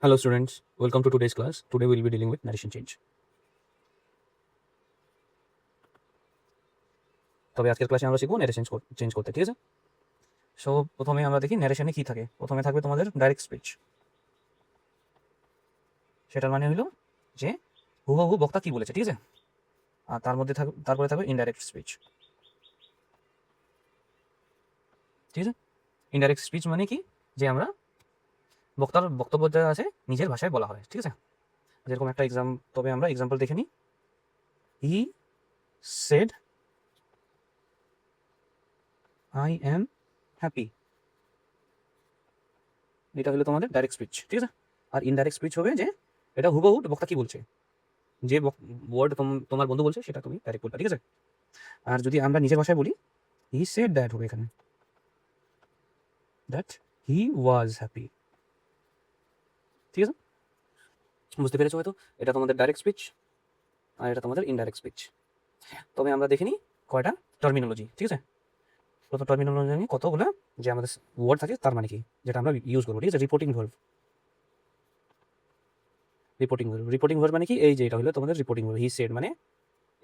Hello students, welcome to today's class. Today we'll be dealing with narration change. তবে আজকের ক্লাসে আমরা শিখবো ন্যারেশন চেঞ্জ করতে, ঠিক আছে? সো প্রথমে আমরা দেখি ন্যারেশনে কি থাকে। প্রথমে থাকবে তোমাদের ডাইরেক্ট স্পিচ। সেটার মানে হলো যে হুবহু বক্তা কি বলেছে, ঠিক আছে? আর তারপরে থাকবে ইনডাইরেক্ট স্পিচ, ঠিক আছে? ইনডাইরেক্ট স্পিচ মানে কি, যে আমরা বক্তার বক্তব্য যা আছে নিজের ভাষায় বলা হয়, ঠিক আছে? যেরকম একটা তবে আমরা এক্সাম্পল দেখে নিই। He said I am happy, এটা হলো তোমাদের ডাইরেক্ট স্পিচ, ঠিক আছে? আর ইনডাইরেক্ট স্পিচ হবে যে এটা হুবহু বক্তা কি বলছে, যে ওয়ার্ড তোমার বন্ধু বলছে সেটা তুমি ডাইরেক্ট বলবে, ঠিক আছে? আর যদি আমরা নিজের ভাষায় বলি, হি সেড দ্যাট হবে এখানে, দ্যাট হি ওয়াজ হ্যাপি, ঠিক আছে? বুঝতে পেরেছো হয়তো? এটা তোমাদের ডাইরেক্ট স্পিচ আর এটা তোমাদের ইনডাইরেক্ট স্পিচ। তবে আমরা দেখে নিই কয়টা টার্মিনোলজি, ঠিক আছে? প্রথম টার্মিনোলজি কতগুলো যে আমাদের ওয়ার্ড থাকে তার মানে কি, যেটা আমরা ইউজ করবো, ঠিক আছে? Reporting verb. রিপোর্টিং ভার্ব মানে কি, এই যে এটা হলো তোমাদের রিপোর্টিং ভার্ব। হি সেড মানে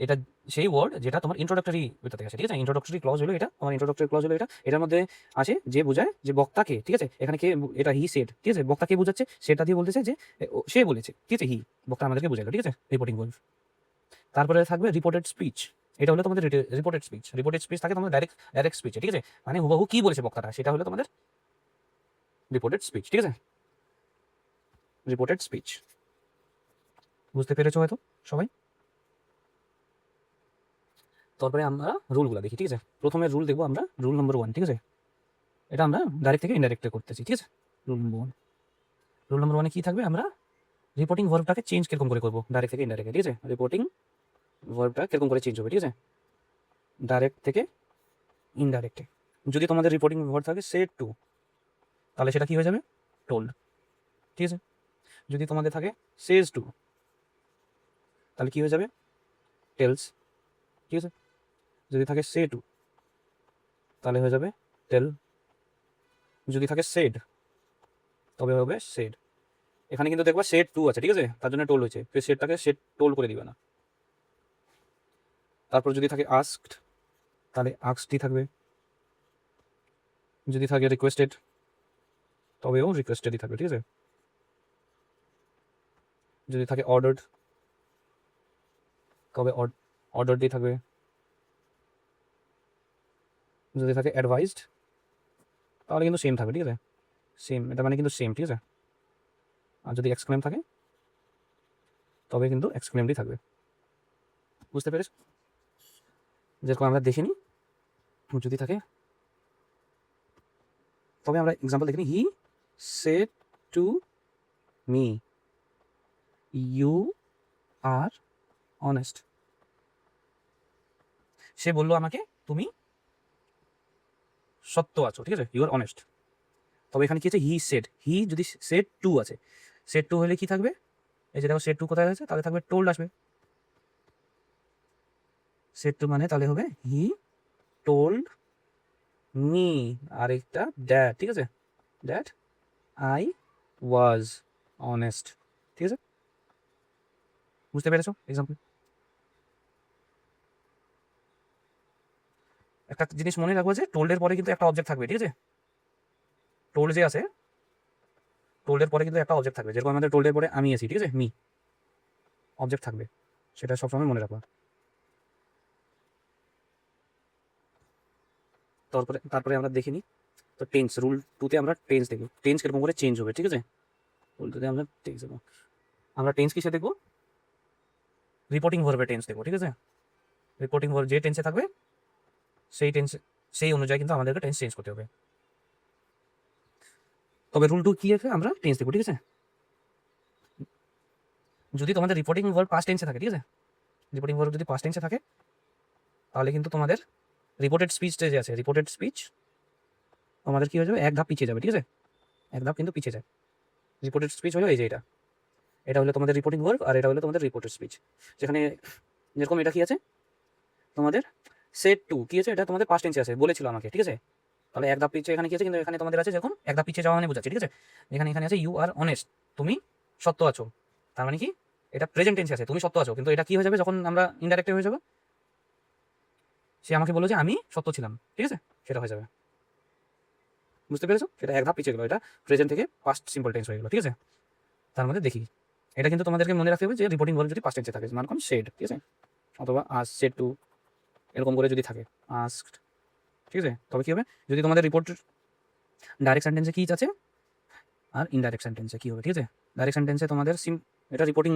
এটা সেই ওয়ার্ড যেটা তোমার ইন্ট্রোডাক্টরি ভেতর থেকে আসে, ঠিক আছে? ইন্ট্রোডাক্টরি ক্লজ হলো এটা, আমার ইন্ট্রোডাক্টরি ক্লজ হলো এটা। এটার মধ্যে আসে যে বোঝায় যে বক্তাকে, ঠিক আছে? এখানে কে, এটা হি সেড, ঠিক আছে? বক্তা কে বোঝাচ্ছে সেটা দিয়ে বলতেছে যে সে বলেছে, ঠিক আছে? হি বক্তা আমাদেরকে বোঝালো, ঠিক আছে? Reporting verb. তারপরে থাকবে রিপোর্টেড স্পিচ। এটা হলো তোমাদের রিপোর্টেড স্পিচ। রিপোর্টেড স্পিচ থাকে তোমাদের ডাইরেক্ট স্পিচে, ঠিক আছে? মানে হুবহু কি বলেছে বক্তাটা সেটা হলো তোমাদের রিপোর্টেড স্পিচ, ঠিক আছে? Reported speech. বুঝতে পেরেছো হয়তো সবাই? তারপরে আমরা রুলগুলো দেখি, ঠিক আছে? প্রথমে রুল দেখবো আমরা, রুল নম্বর 1, ঠিক আছে? এটা আমরা ডাইরেক্ট থেকে ইনডাইরেক্টে করতেছি, ঠিক আছে? রুল নম্বর 1, রুল নম্বর 1 কি থাকবে, আমরা রিপোর্টিং ভার্বটাকে চেঞ্জ কিরকম করে করবো ডাইরেক্ট থেকে ইনডাইরেক্টে, ঠিক আছে? রিপোর্টিং ভার্বটা কিরকম করে চেঞ্জ হবে, ঠিক আছে? ডাইরেক্ট থেকে ইনডাইরেক্টে। যদি তোমাদের রিপোর্টিং ভার্ব থাকে সেড টু, তাহলে সেটা কি হয়ে যাবে, টোল্ড, ঠিক আছে? যদি তোমাদের থাকে সেজ টু, তাহলে কি হয়ে যাবে, টেলস, ঠিক আছে? যদি থাকে সে টু, তাহলে হয়ে যাবে টেল। যদি থাকে সেড, তবে হবে সেড। এখানে কিন্তু দেখবা সেড টু আছে, ঠিক আছে? তার জন্য টোল হয়েছে, সেডটাকে সেড টোল করে দিবে না। তারপর যদি থাকে আস্কড, তাহলে আস্কডই থাকবে। যদি থাকে রিকোয়েস্টেড, তবেও রিকোয়েস্টেডই থাকবে, ঠিক আছে? যদি থাকে অর্ডার্ড, তবে অর্ডার্ডই থাকবে। যদি থাকে অ্যাডভাইসড, তাহলে কিন্তু সেম থাকবে, ঠিক আছে? সেম, এটা মানে কিন্তু সেম, ঠিক আছে? আর যদি এক্সক্লেম থাকে, তবে কিন্তু এক্সক্লেমডই থাকবে। বুঝতে পেরেছ? যেরকম আমরা দেখিনি, যদি থাকে, তবে আমরা এক্সাম্পল দেখি, he said to me you are honest. সে বললো আমাকে তুমি সত্য আছো, ঠিক আছে? You are honest. তবে এখানে কি আছে, হি সেড, হি যদি সেড টু আছে, সেড টু হলে কি থাকবে, এই যে দেখো সেড টু কোথায় আছে, তাহলে থাকবে টোল্ড আসবে। সেড টু মানে তাহলে হবে হি টোল্ড মি, আর একটা দ্যাট, ঠিক আছে? দ্যাট আই ওয়াজ অনেস্ট, ঠিক আছে? বুঝতে পেরেছো এক্সাম্পল? একটা জিনিস মনে রাখবো যে টোল্ডের পরে কিন্তু একটা অবজেক্ট থাকবে, ঠিক আছে? টোল্ড যে আছে, টোল্ডের পরে কিন্তু একটা অবজেক্ট থাকবে। যেরকম আমাদের টোল্ডের পরে আমি আছি, ঠিক আছে? মি অবজেক্ট থাকবে, সেটা সবসময় মনে রাখবা। তারপরে আমরা দেখে নিই তো টেন্স। রুল টুতে আমরা টেন্স দেখব, টেন্স কিরকম করে চেঞ্জ হবে, ঠিক আছে? রুল টুতে আমরা টেন্স দেখবো। আমরা টেন্স কিসে দেখবো, রিপোর্টিং ভার্বের টেন্স দেখবো, ঠিক আছে? রিপোর্টিং ভার্ব যে টেন্সে থাকবে সেই অনুযায়ী কিন্তু আমাদেরকে টেন্স চেঞ্জ করতে হবে। তবে রুল টু কি আছে, আমরা টেন্স দেখবো, ঠিক আছে? যদি তোমাদের রিপোর্টিং ভার্ব পাস্ট টেন্সে থাকে, ঠিক আছে? রিপোর্টিং ভার্ব যদি পাস্ট টেন্সে থাকে, তাহলে কিন্তু তোমাদের রিপোর্টেড স্পিচ যে আছে, রিপোর্টেড স্পিচ আমাদের কি হয়ে যাবে, এক ধাপ পিছিয়ে যাবে, ঠিক আছে? এক ধাপ কিন্তু পিছিয়ে যায়। রিপোর্টেড স্পিচ হলো এই যে এটা হলো তোমাদের রিপোর্টিং ভার্ব, আর এটা হলো তোমাদের রিপোর্টেড স্পিচ। যেখানে যেরকম এটা কি আছে তোমাদের সেট টু, কি আছে, এটা তোমাদের পাস্ট টেন্সে আছে, বলেছিল আমাকে, ঠিক আছে? তাহলে এক ধাপ পিছিয়ে এখানে কি আছে, কিন্তু এখানে তোমাদের আছে যেরকম এক ধাপ পিছিয়ে যাওয়া মানে বোঝাচ্ছে, ঠিক আছে? এখানে আছে ইউ আর অনেস্ট, তুমি সত্য আছো, তার মানে কি এটা প্রেজেন্ট টেন্সে আছে, তুমি সত্য আছো, কিন্তু এটা কি হয়ে যাবে যখন আমরা ইনডাইরেক্টে হয়ে যাবে, সে আমাকে বললো যে আমি সত্য ছিলাম, ঠিক আছে, সেটা হয়ে যাবে। বুঝতে পেরেছো? সেটা এক ধাপ পিছিয়ে গেলো, এটা প্রেজেন্ট থেকে পাস্ট সিম্পল টেন্স হয়ে গেলো, ঠিক আছে। তার মধ্যে দেখি, এটা কিন্তু তোমাদেরকে মনে রাখতে হবে যে রিপোর্টিং ভার্ব যদি পাস্ট টেন্সে থাকে, মানে কোন সেড, ঠিক আছে, অথবা আস, সেড টু, এরকম করে যদি থাকে, আস্কড, ঠিক আছে, তবে কি হবে, যদি তোমাদের রিপোর্ট ডাইরেক্ট সেন্টেন্সে কি আছে আর ইনডাইরেক্ট সেন্টেন্সে কি হবে, ঠিক আছে। ডাইরেক্ট সেন্টেন্সে তোমাদের এটা রিপোর্টিং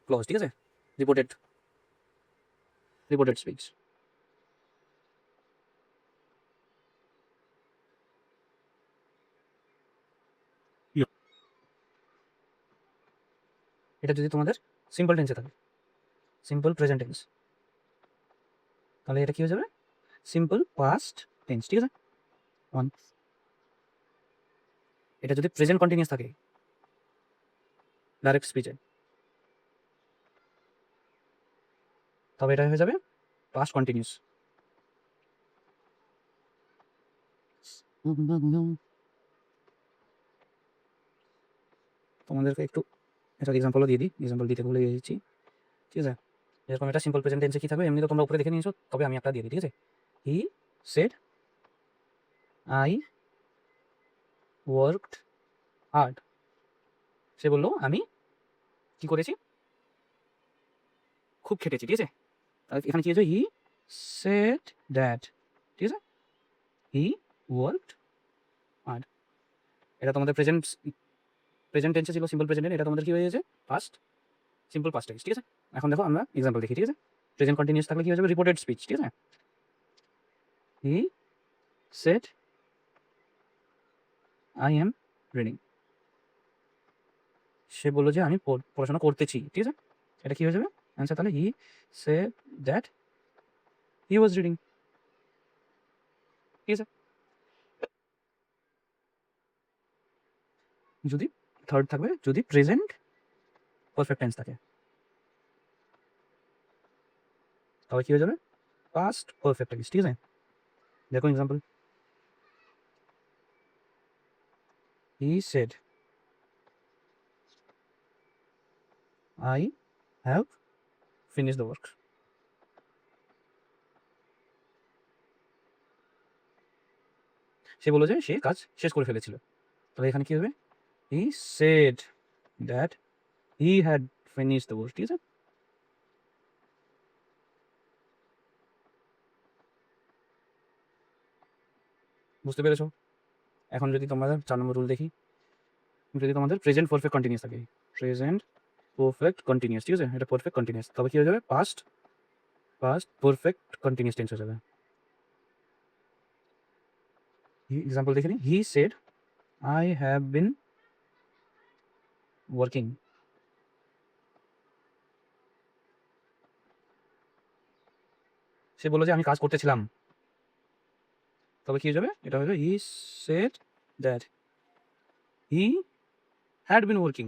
ক্লজ, ঠিক আছে, রিপোর্টেড রিপোর্টেড স্পিচ। এটা যদি তোমাদের সিম্পল টেন্সে থাকে, সিম্পল প্রেজেন্ট টেন্স, তাহলে এটা কি হয়ে যাবে, সিম্পল পাস্ট টেন্স, ঠিক আছে। ওয়ান, এটা যদি প্রেজেন্ট কন্টিনিউয়াস থাকে ডাইরেক্ট স্পিচে, তবে এটা হয়ে যাবে পাস্ট কন্টিনিউয়াস। তোমাদেরকে একটু এটার এক্সাম্পলও দিয়ে দিই, এক্সাম্পল দিতে ভুলে গেছি, ঠিক আছে। যেরকম এটা সিম্পল প্রেজেন্ট টেন্সে কি থাকবে, এমনি তো তোমরা উপরে দেখে নিয়েছো, তবে আমি একটা দিয়ে দিই, ঠিক আছে। He said I worked hard, সে বললো আমি কি করেছি, খুব খেটেছি, ঠিক আছে। তাহলে এখানে কি হয়েছে, হি সেড দ্যাট, ঠিক আছে, হি ওয়ার্কড হার্ড। এটা তোমাদের প্রেজেন্ট প্রেজেন্ট টেন্সে ছিল সিম্পল প্রেজেন্ট, এটা তোমাদের কি হয়ে গেছে পাস্ট সিম্পল পাস্ট টেন্স, ঠিক আছে। এখন দেখো আমরা এক্সাম্পল দেখি, ঠিক আছে। প্রেজেন্ট কন্টিনিউয়াস থাকলে কি হয়ে যাবে, রিপোর্টেড স্পিচ, ঠিক আছে। He said I am reading, সে বললো যে আমি পড়াশোনা করতেছি, ঠিক আছে। এটা কি হয়ে যাবে অ্যান্সার, তাহলে he said that he was reading, ঠিক আছে। যদি থার্ড থাকবে, যদি প্রেজেন্ট পারফেক্ট টেন্স থাকে, তবে কি হয়ে যাবে পাস্ট পারফেক্ট টেন্স, ঠিক আছে। দেখো example, he said I have finish the work, সে বললো যে সে কাজ শেষ করে ফেলেছিল, তাহলে এখানে কি হবে, হি said that he had finish the work, ঠিক আছে। বুঝতে পেরেছো? এখন যদি তোমাদের 4 নম্বর রুল দেখি, যদি তোমাদের প্রেজেন্ট পারফেক্ট কন্টিনিউয়াস থাকে, প্রেজেন্ট পারফেক্ট কন্টিনিউয়াস, ঠিক আছে, এটা পারফেক্ট কন্টিনিউয়াস, তবে কি হয়ে যাবে পাস্ট পারফেক্ট কন্টিনিউয়াস টেন্স হয়ে যাবে। এক্সাম্পল দেখে নিই, he said I have been working, সে বললো যে আমি কাজ করতেছিলাম, তবে কি হয়ে যাবে, এটা হয়ে যাবে he said that he had been working,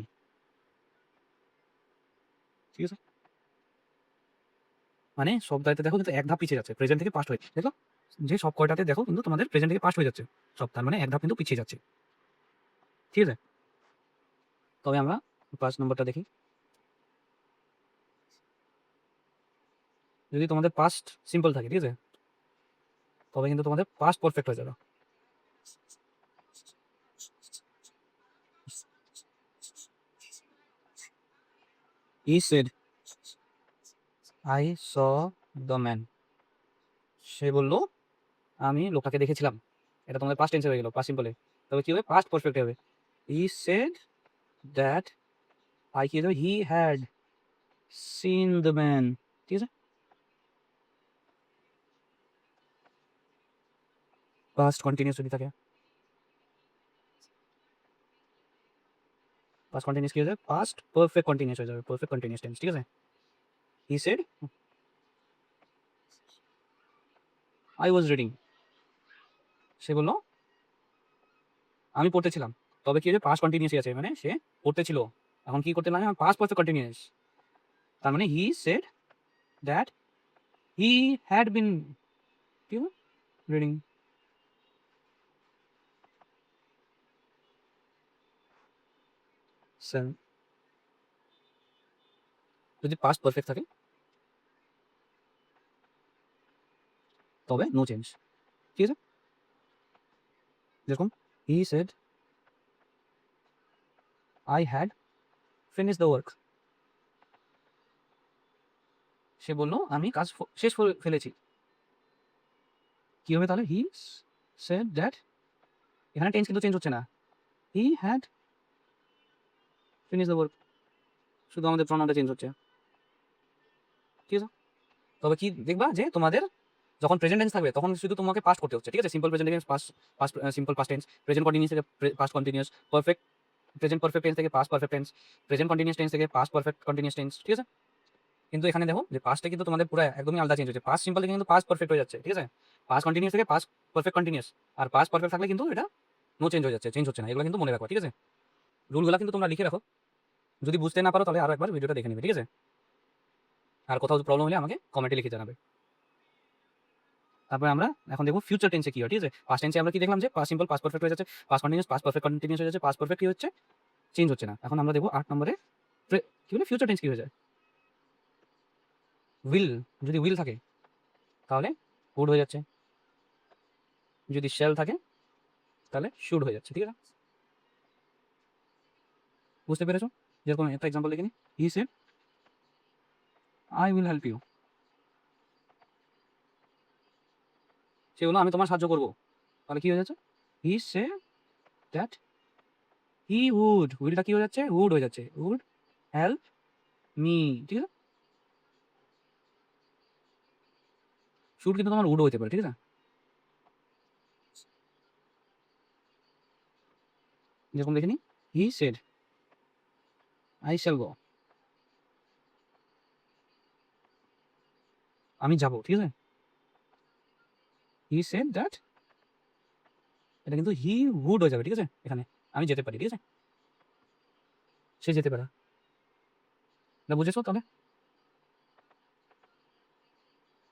ঠিক আছে। মানে সব দায়িত্বে দেখো কিন্তু এক ধাপ পিছিয়ে যাচ্ছে, প্রেজেন্ট থেকে পাস্ট হয়ে, দেখো যে সব কয়টাতে দেখো কিন্তু তোমাদের প্রেজেন্ট থেকে পাস্ট হয়ে যাচ্ছে সব, তার মানে এক ধাপ কিন্তু পিছিয়ে যাচ্ছে, ঠিক আছে। তবে আমরা 5 নম্বরটা দেখি, যদি তোমাদের পাস্ট সিম্পল থাকে, ঠিক আছে, তবে কিন্তু তোমাদের পাস্ট পারফেক্ট হয়ে যাবে। He said I saw the man, সে বললো আমি লোকটাকে দেখেছিলাম, এটা তোমাদের পাস্ট টেন্সে হয়ে গেল, পাস্ট সিম্পলে, তবে কি হবে পাস্ট পারফেক্ট হবে, হি সেড দ্যাট আই কি হবে, he had seen the man, ঠিক আছে। পাস্ট কন্টিনিউয়াস যদি থাকে, পাস্ট কন্টিনিউয়াস কি হয়ে যাবে, পাস্ট পারফেক্ট কন্টিনিউয়াস হয়ে যাবে, পারফেক্ট কন্টিনিউয়াস টেন্স, ঠিক আছে। He said I was reading, সে বললো আমি পড়তেছিলাম, তবে কি হয়েছে পাস্ট কন্টিনিউয়াসই আছে, মানে সে পড়তেছিল, এখন কি করতে লাগে, পাস্ট পারফেক্ট কন্টিনিউয়াস, তার মানে he said that he had been কি রিডিং। সেল যদি পাস্ট পারফেক্ট থাকে তবে নো চেঞ্জ, ঠিক আছে? যেরকম he said I had finish the work, সে বললো আমি কাজ শেষ করে ফেলেছি। কি হবে তাহলে? হি সেড দ্যাট, এখানে টেন্স কিন্তু চেঞ্জ হচ্ছে না, he had finish the work, শুধু আমাদের প্রনাউনটা চেঞ্জ হচ্ছে, ঠিক আছে? তবে কি দেখবা যে তোমাদের যখন প্রেজেন্ট টেন্স থাকবে তখন শুধু তোমাকে পাস্ট করতে হচ্ছে, ঠিক আছে? Simple present tense past, past simple past tense, present continuous থেকে past continuous, perfect present perfect tense থেকে past perfect tense, present continuous tense থেকে পাস্ট পারফেক্ট কন্টিনিউয়াস টেন্স, ঠিক আছে? কিন্তু এখানে দেখো যে পাস্টে কিন্তু তোমাদের পুরো একদমই আলাদা চেঞ্জ হচ্ছে, পাস্ট সিম্পল থেকে কিন্তু পাস্ট পারফেক্ট হয়ে যাচ্ছে, ঠিক আছে? পাস্ট কন্টিনিউয়াস থেকে পাস্ট পারফেক্ট কন্টিনিউয়াস, আর পাস্ট পারফেক্ট থাকলে কিন্তু এটা নো চেঞ্জ হয়ে যাচ্ছে, চেঞ্জ হচ্ছে না, এগুলো কিন্তু মনে রাখো, ঠিক আছে? রুলগুলো কিন্তু তোমরা লিখে রাখো, যদি বুঝতে না পারো তাহলে আরো একবার ভিডিওটা দেখে নেবে, ঠিক আছে? আর কোথাও প্রবলেম হলে আমাকে কমেন্টে লিখে জানাবে। তারপরে আমরা এখন দেখব ফিউচার টেন্সে কি হয়, ঠিক আছে? পাস্ট টেন্সে আমরা কি দেখলাম যে পাস্ট সিম্পল পাস্ট পারফেক্ট হয়ে যাচ্ছে, past continuous past perfect continuous হয়ে যাচ্ছে, পাস্ট পারফেক্ট কি হচ্ছে, চেঞ্জ হচ্ছে না। এখন আমরা দেখব 8 নম্বরে কি বলে ফিউচার টেন্স কি হয়ে যায়। উইল, যদি উইল থাকে তাহলে উড হয়ে যাচ্ছে, যদি শ্যাল থাকে তাহলে শুড হয়ে যাচ্ছে, ঠিক আছে? বুঝতে পেরেছো? যেরকম একটা এক্সাম্পল লিখে নি, he said I will help you, সে বললো আমি তোমার সাহায্য করবো, তাহলে কি হয়ে যাচ্ছে, হি সে দ্যাট হি উড, উইলটা কি হয়ে যাচ্ছে, উড হয়ে যাচ্ছে, উড হেল্প মি, ঠিক আছে? শুড কিন্তু তোমার উড হতে পারে, ঠিক আছে? যেরকম দেখে নি, he said I shall go, আমি যাবো, ঠিক আছে? হি সেড দ্যাট, এটা কিন্তু হি উড হয়ে যাবে, ঠিক আছে? এখানে আমি যেতে পারি, ঠিক আছে? সে যেতে পারে, না বুঝেছো তাহলে?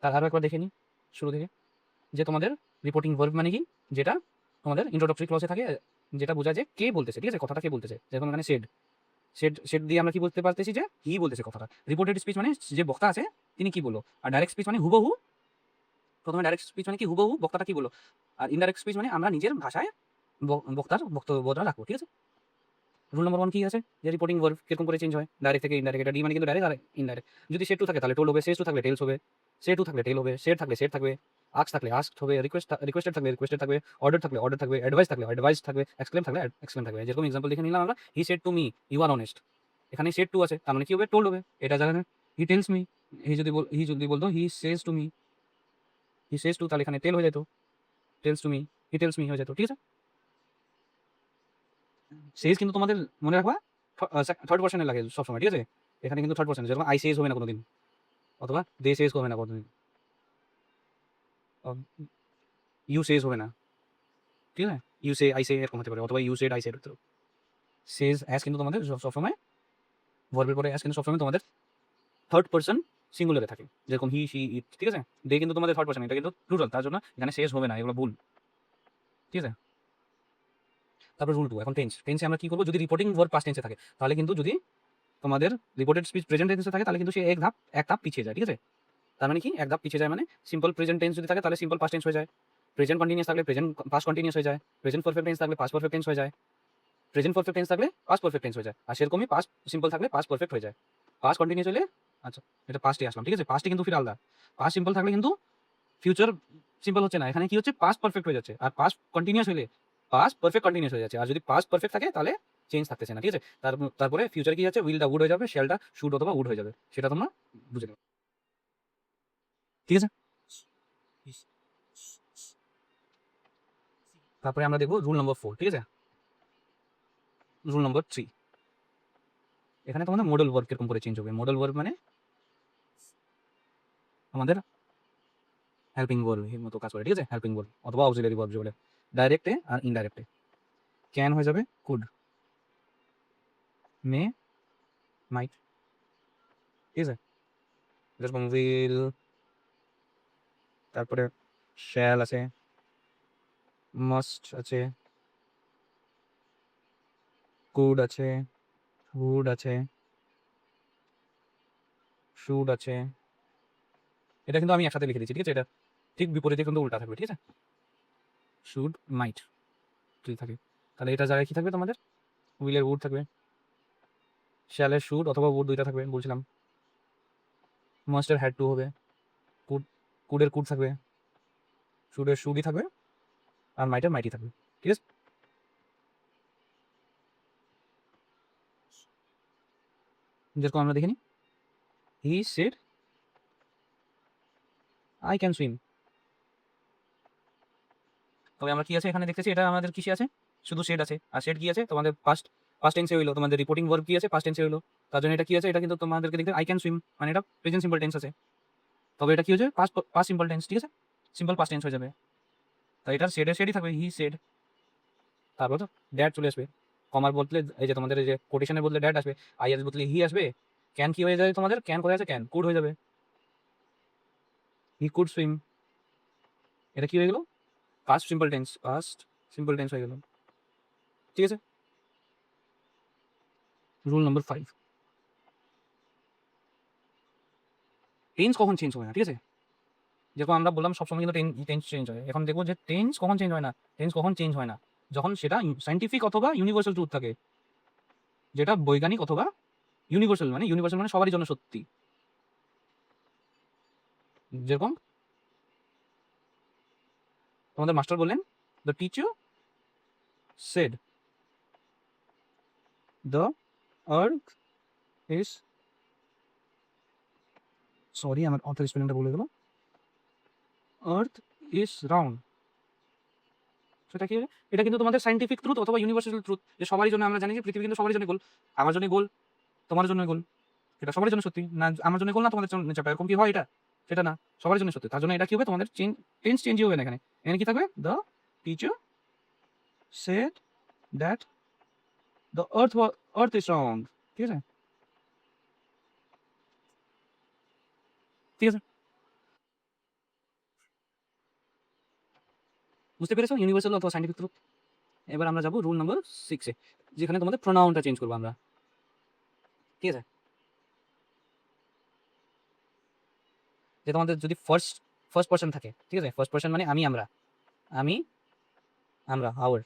তার আরো একবার দেখে নি শুরু থেকে, যে তোমাদের রিপোর্টিং ভার্ব মানে কি, যেটা তোমাদের ইন্ট্রোডাক্টরি ক্লজে থাকে, যেটা বোঝায় যে কে বলতেছে, ঠিক আছে? কথাটা কে বলতেছে, যেরকম এখানে সেড, সেড সেড দিয়ে আমরা কি বলতে পারতেছি যে হি বলতেছে কথাটা। রিপোর্টেড স্পিচ মানে যে বক্তা আছে তিনি কি বললো, আর ডাইরেক্ট স্পিচ মানে হুবহু, প্রথমে ডাইরেক্ট স্পিচ মানে কি হুবহু বক্তাটা কি বললো, আর ইনডাইরেক্ট স্পিচ মানে আমরা নিজের ভাষায় বক্তার বক্তব্যটা রাখবো, ঠিক আছে? রুল নম্বর 1 কি আছে, যে রিপোর্টিং ভার্ব কিরকম করে চেঞ্জ হয়, ডাইরেক্ট থেকে ইনডাইরেক্ট, এটা ডি মানে কিন্তু ডাইরেক্ট আর ইনডাইরেক্ট। যদি সে টু থাকে তাহলে টোল হবে, সেজ টু থাকলে টেলস হবে, সে টু থাকলে টেল হবে, সেড থাকলে সেড থাকবে, আক্স থাকলে আস্কড হবে, রিকোয়েস্টেড থাকলে রিকোয়েস্টেড থাকবে, অর্ডার থাকবে, অ্যাডভাইস থাকলে অ্যাডভাইস থাকবে, এক্সক্লেম থাকলে এক্সক্লেম থাকবে। যেরকম এক্সাম্পল দেখে নিলাম আমরা, he said to me you are honest, এখানে সেড টু আছে তার মানে কি হবে, টোল্ড হবে, এটা জানেন। হি টেলস মি, হি যদি বলতো he says to me, he says to, তাহলে এখানে টেল হয়ে যেত, tells to me, he tells me হয়ে যেত, ঠিক আছে? সেজ কিন্তু তোমাদের মনে রাখবা থার্ড পার্সনে লাগে সবসময়, ঠিক আছে? এখানে কিন্তু থার্ড পার্সন, যেরকম আই সেজ হবে না কোনোদিন, অথবা দে সেজ হবে না কোনোদিন, ইউ সেজ হবে না, ঠিক আছে? ইউ সে আই সে এরকম হতে পারে, অথবা ইউ সেড আই সেড হতে পারে। সেজ অ্যাজ কিন্তু তোমাদের সবসময় ভার্বের পরে অ্যাজ কিন্তু সবসময় তোমাদের থার্ড পার্সন সিঙ্গুলারে থাকে, যেরকম হি শি ইট, ঠিক আছে? দে কিন্তু তোমাদের থার্ড পার্সন, এটা কিন্তু প্লুরাল, তার জন্য এখানে সেজ হবে না, এগুলো ভুল, ঠিক আছে? তারপর রুল 2, এখন টেন্সে আমরা কি করবো, যদি রিপোর্টিং ভার্ব পাস্ট টেন্সে থাকে তাহলে কিন্তু, যদি তোমাদের রিপোর্টেড স্পিচ প্রেজেন্ট টেন্সে থাকে তাহলে কিন্তু সে এক ধাপ পিছিয়ে যায়, ঠিক আছে? তার মানে কি এক ধাপ পিছিয়ে যায়, মানে সিম্পল প্রেজেন্ট টেন্স যদি থাকে তাহলে সিম্পল পাস্ট টেন্স হয়ে যায়, প্রেজেন্ট কন্টিনিউয়াস থাকলে প্রেজেন্ট পাস্ট কন্টিনিউয়াস হয়ে যায়, প্রেজেন্ট পারফেক্ট টেন্স থাকলে পাস্ট পারফেক্ট টেন্স হয়ে যায়, প্রেজেন্ট পারফেক্ট টেন্স থাকলে পাস্ট পারফেক্ট টেন্স হয়ে যায়, আর সেরকমই পাস্ট সিম্পল থাকলে পাস্ট পারফেক্ট হয়ে যায়, পাস্ট কন্টিনিউয়াস হলে, আচ্ছা এটা পাস্টে আসলাম, ঠিক আছে? পাস্টে কিন্তু ফির আলাদা, পাস্ট সিম্পল থাকলে কিন্তু ফিউচার সিম্পল হচ্ছে না, এখানে কি হচ্ছে, পাস্ট পারফেক্ট হয়ে যাচ্ছে, আর পাস্ট কন্টিনিউয়াস হলে পাস্ট পারফেক্ট কন্টিনিউয়াস হয়ে যাচ্ছে, আর যদি পাস্ট পারফেক্ট থাকে তাহলে চেঞ্জ থাকতেছে না, ঠিক আছে? তারপরে ফিউচার কি যাচ্ছে, উইলটা উড হয়ে যাবে, শ্যালটা শুড অথবা উড হয়ে যাবে, সেটা তোমরা বুঝে নেবে, ঠিক আছে? তারপরে আমরা দেখবো রুল নম্বর 4, ঠিক আছে? রুল নম্বর 3, এখানে তোমাদের মডেল ভার্ব কিরকম করে চেঞ্জ হবে। মডেল ভার্ব মানে আমাদের হেল্পিং ভার্ব এর মতো কাজ করে, ঠিক আছে? হেল্পিং ভার্ব অথবা অক্সিলারি ভার্ব যেগুলো ডাইরেক্টে আর ইনডাইরেক্টে, ক্যান হয়ে যাবে কুড, মে মাইট, ঠিক আছে? যেরকম উইল, তারপরে শ্যাল আছে, মাস্ট আছে, কুড আছে, উড আছে, শুড আছে। এটা কিন্তু আমি একসাথে লিখে দিচ্ছি, ঠিক আছে? এটা ঠিক বিপরীতে কিন্তু উল্টা থাকবে, ঠিক আছে? শুড মাইট যদি থাকে, তাহলে এটা জায়গায় কি থাকবে তোমাদের? উইলের উড থাকবে, শ্যালের শুড অথবা উড দুইটা থাকবে বলছিলাম। মাস্টের হ্যাড টু হবে, কুড কুডের কুড থাকবে, শুডের শুডই থাকবে, আর মাইটের মাইটই থাকবে, ঠিক আছে? যেরকম আমরা দেখে নিই, he said I can swim. তবে আমরা কি আছে এখানে দেখতেছি, এটা আমাদের কিসে আছে? শুধু শেড আছে। আর শেড কি আছে তোমাদের? পাস্ট পাস্ট টেন্সে হইলো, তোমাদের রিপোর্টিং ভার্ব কি আছে? পাস্ট টেন্সে হইলো। তার জন্য এটা কি আছে? এটা কিন্তু তোমাদেরকে দেখতে আই ক্যান সুইম, মানে এটা প্রেজেন্ট সিম্পল টেন্স আছে। তবে এটা কি হয়ে যাবে? পাস্ট পাস্ট সিম্পল টেন্স, ঠিক আছে? সিম্পল পাস্ট টেন্স হয়ে যাবে। তাই এটার শেডের শেডই থাকবে, হি সেড। তারপর তো ড্যাড চলে আসবে। কমার বদলে এই যে তোমাদের এই যে কোটেশনের বদলে ড্যাড আসবে, আই এর বদলে হি আসবে। ক্যান কি হয়ে যাবে তোমাদের? ক্যান কোথায় আছে? ক্যান কুড হয়ে যাবে, হি কুড সুইম। এটা কি হয়ে গেল? Past simple tense, past simple tense হয়ে গেল, ঠিক আছে? রুল নাম্বার 5, টেন্স কখন চেঞ্জ হবে না, ঠিক আছে? যেরকম আমরা বললাম সবসময় কিন্তু টেন্স চেঞ্জ হয়। এখন দেখবো যে টেন্স কখন চেঞ্জ হয় না। টেন্স কখন চেঞ্জ হয় না? যখন সেটা সায়েন্টিফিক অথবা ইউনিভার্সাল ট্রুথ থাকে, যেটা বৈজ্ঞানিক অথবা ইউনিভার্সাল মানে সবারই জন্য সত্যি। যেরকম তোমাদের মাস্টার বললেন, the teacher said the earth is, sorry আমার অথর স্পেলিংটা বলে গেল, আর্থ ইজ রাউন্ড। সেটা কি? এটা কিন্তু তোমাদের সায়েন্টিফিক ট্রুথ অথবা ইউনিভার্সাল ট্রুথ, যে সবারই জন্য আমরা জানি যে পৃথিবী কিন্তু সবারই জন্য গোল। আমার জন্য গোল, তোমার জন্য গোল, এটা সবার জন্য সত্যি না। আমার জন্য গোল না তোমাদের জন্য চাপা, এরকম কি হয়? এটা সেটা না, সবার জন্য সত্যি। তার জন্য এটা কি হবে? তোমাদের টেন্স চেঞ্জই হবে না এখানে। এখানে কি থাকবে? The teacher said that the earth is round, ঠিক আছে? ঠিক আছে, বুঝতে পেরেছো ইউনিভার্সাল অথবা সায়েন্টিফিক ট্রুথ? এবার আমরা যাবো রুল নাম্বার 6-এ, যেখানে তোমাদের প্রোনাউনটা চেঞ্জ করবো আমরা, ঠিক আছে? যে তোমাদের যদি ফার্স্ট ফার্স্ট পারসন থাকে, ঠিক আছে? ফার্স্ট পারসন মানে আমি, আমরা, আমি, আমরা, আওয়ার,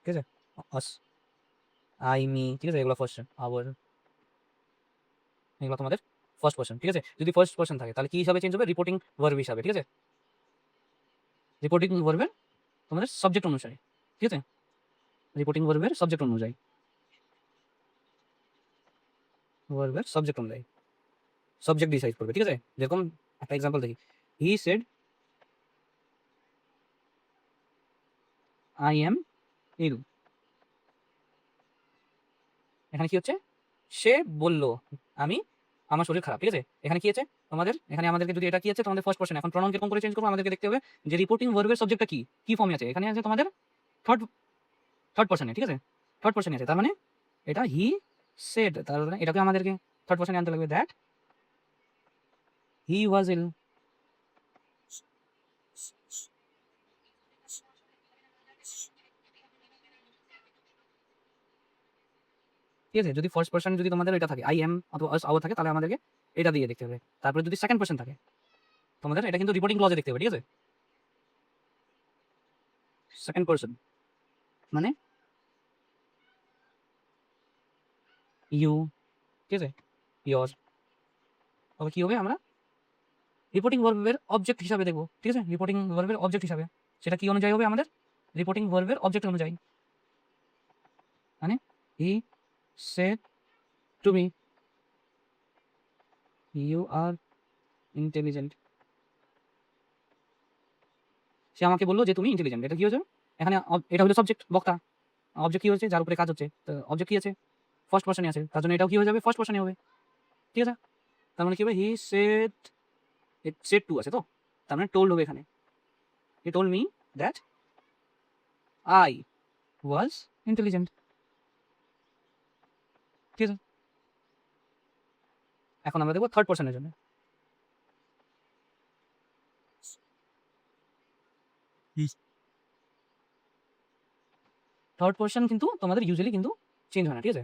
ঠিক আছে? আস, আই, মি, ঠিক আছে? এগুলো ফার্স্ট, আওয়ার, এগুলো তোমাদের ফার্স্ট পারসন, ঠিক আছে? যদি ফার্স্ট পারসন থাকে তাহলে কি হিসাবে চেঞ্জ হবে? রিপোর্টিং ভার্ব হিসাবে, ঠিক আছে? রিপোর্টিং ভার্বের তোমাদের সাবজেক্ট অনুসারে, ঠিক আছে? রিপোর্টিং ভার্বের সাবজেক্ট অনুযায়ী, ভার্বের সাবজেক্ট অনুযায়ী সাবজেক্ট ডিসাইড করবে, ঠিক আছে? যেরকম একটা এক্সাম্পল দেখি, he said I am ill. এখানে কি হচ্ছে? সে বলল আমি, আমার শরীর খারাপ, ঠিক আছে? এখানে কি আছে তোমাদের? এখানে আমাদেরকে যদি এটা কি আছে তোমাদের ফার্স্ট পারসন, এখন প্রনাউন কিরকম করে চেঞ্জ করবো? আমাদেরকে দেখতে হবে যে রিপোর্টিং ভার্বের সাবজেক্টটা কি কি ফর্মে আছে। এখানে আছে তোমাদের থার্ড থার্ড পারসনে, ঠিক আছে? থার্ড পারসনে আছে, তার মানে এটা হি সেড, তার মানে এটাকে আমাদেরকে থার্ড পারসনে আনতে লাগবে, দ্যাট হি ওয়াজ ইল। ঠিক আছে? যদি ফার্স্ট পারসন যদি তোমাদের এটা থাকে আই এম অথবা আস আওয়ার থাকে, তাহলে আমাদেরকে এটা দিয়ে দেখতে হবে। তারপরে যদি সেকেন্ড পারসন থাকে তোমাদের, এটা কিন্তু রিপোর্টিং ক্লজে দেখতে হবে, ঠিক আছে? সেকেন্ড পারসন মানে ইউ, ঠিক আছে? ইয়র। তবে কি হবে? আমরা রিপোর্টিং ভার্বের অবজেক্ট হিসাবে দেখবো, ঠিক আছে? রিপোর্টিং ভার্বের অবজেক্ট হিসাবে, সেটা কি অনুযায়ী হবে? আমাদের রিপোর্টিং ভার্বের অবজেক্ট অনুযায়ী, মানে he said to me you are intelligent. সে আমাকে বললো যে তুমি ইন্টেলিজেন্ট। এটা কি হয়েছে? এখানে এটা হলো সাবজেক্ট, বক্তা। অবজেক্ট কি হচ্ছে? যার উপরে কাজ হচ্ছে। তো অবজেক্ট কি আছে? ফার্স্ট পারসনে আছে, তার জন্য এটাও কি হয়ে যাবে? ফার্স্ট পারসনে হবে, ঠিক আছে? তার মানে কি হবে? হি সেড, সেড টু আছে তো, তার মানে টোল্ড হবে এখানে। He told me that I was intelligent, ঠিক আছে? এখন আমরা দেখবো থার্ড পারসনের জন্য। থার্ড পারসন কিন্তু তোমাদের ইউজুয়ালি কিন্তু চেঞ্জ হয় না, ঠিক আছে?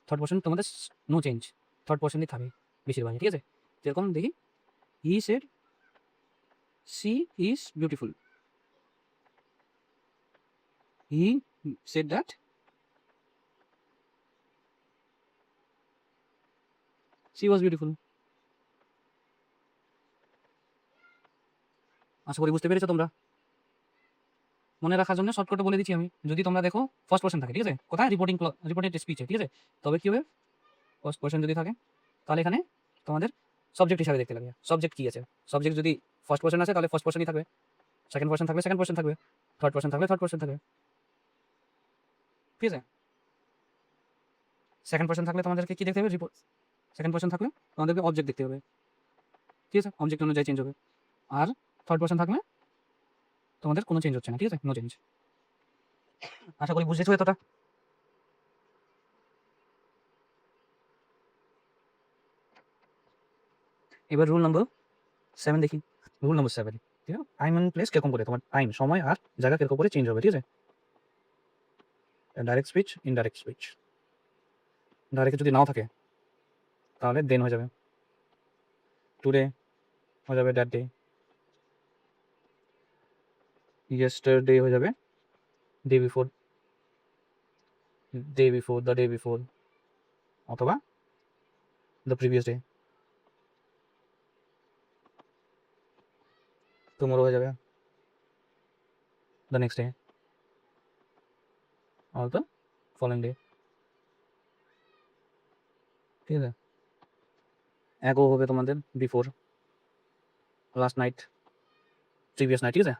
থার্ড পার্সন তোমাদের নো চেঞ্জ, থার্ড পার্সনই থাকে বেশিরভাগই, ঠিক আছে। যেরকম দেখি, he said she is beautiful, he said that she was beautiful. আশা করি বুঝতে পেরেছো তোমরা। মনে রাখার জন্য শর্টকাটে বলে দিচ্ছি আমি। যদি তোমরা দেখো ফার্স্ট পার্সন থাকে, ঠিক আছে, কোথায় রিপোর্টেড স্পিচে, ঠিক আছে, তবে কি হবে, ফার্স্ট পার্সন যদি থাকে তাহলে এখানে তোমাদের সাবজেক্ট হিসাবে দেখতে লাগবে। সাবজেক্ট কি আছে, সাবজেক্ট যদি ফার্স্ট পার্সন আছে তাহলে ফার্স্ট পার্সনই থাকবে, সেকেন্ড পার্সন থাকলে সেকেন্ড পার্সন থাকবে, থার্ড পার্সন থাকলে থার্ড পার্সন থাকবে, ঠিক আছে। সেকেন্ড পার্সন থাকলে তোমাদেরকে কি দেখতে হবে, রিপোর্ট। সেকেন্ড পার্সন থাকলে তোমাদেরকে অবজেক্ট দেখতে হবে, ঠিক আছে, অবজেক্ট অনুযায়ী চেঞ্জ হবে। আর থার্ড পার্সন থাকলে তোমাদের কোনো চেঞ্জ হচ্ছে না, ঠিক আছে, নো চেঞ্জ। আশা করি বুঝেছো এতটা। এবার রুল নাম্বার 7 দেখি। রুল নাম্বার 7, ঠিক আছে, টাইম অ্যান্ড প্লেস কিরকম করে, তোমার টাইম, সময় আর জায়গা কিরকম করে চেঞ্জ হবে, ঠিক আছে। Direct speech, indirect speech. Direct যদি নাও থাকে তাহলে দেন হয়ে যাবে, টুডে হয়ে যাবে দ্যাট ডে, ইয়েস্টারডে হয়ে যাবে day before, day before, the day before, অথবা দ্য প্রিভিয়াস ডে। টুমোরো হয়ে যাবে the next day, or the following day, ঠিক আছে। অ্যাগো হবে তোমাদের before, last night, previous night, ঠিক আছে,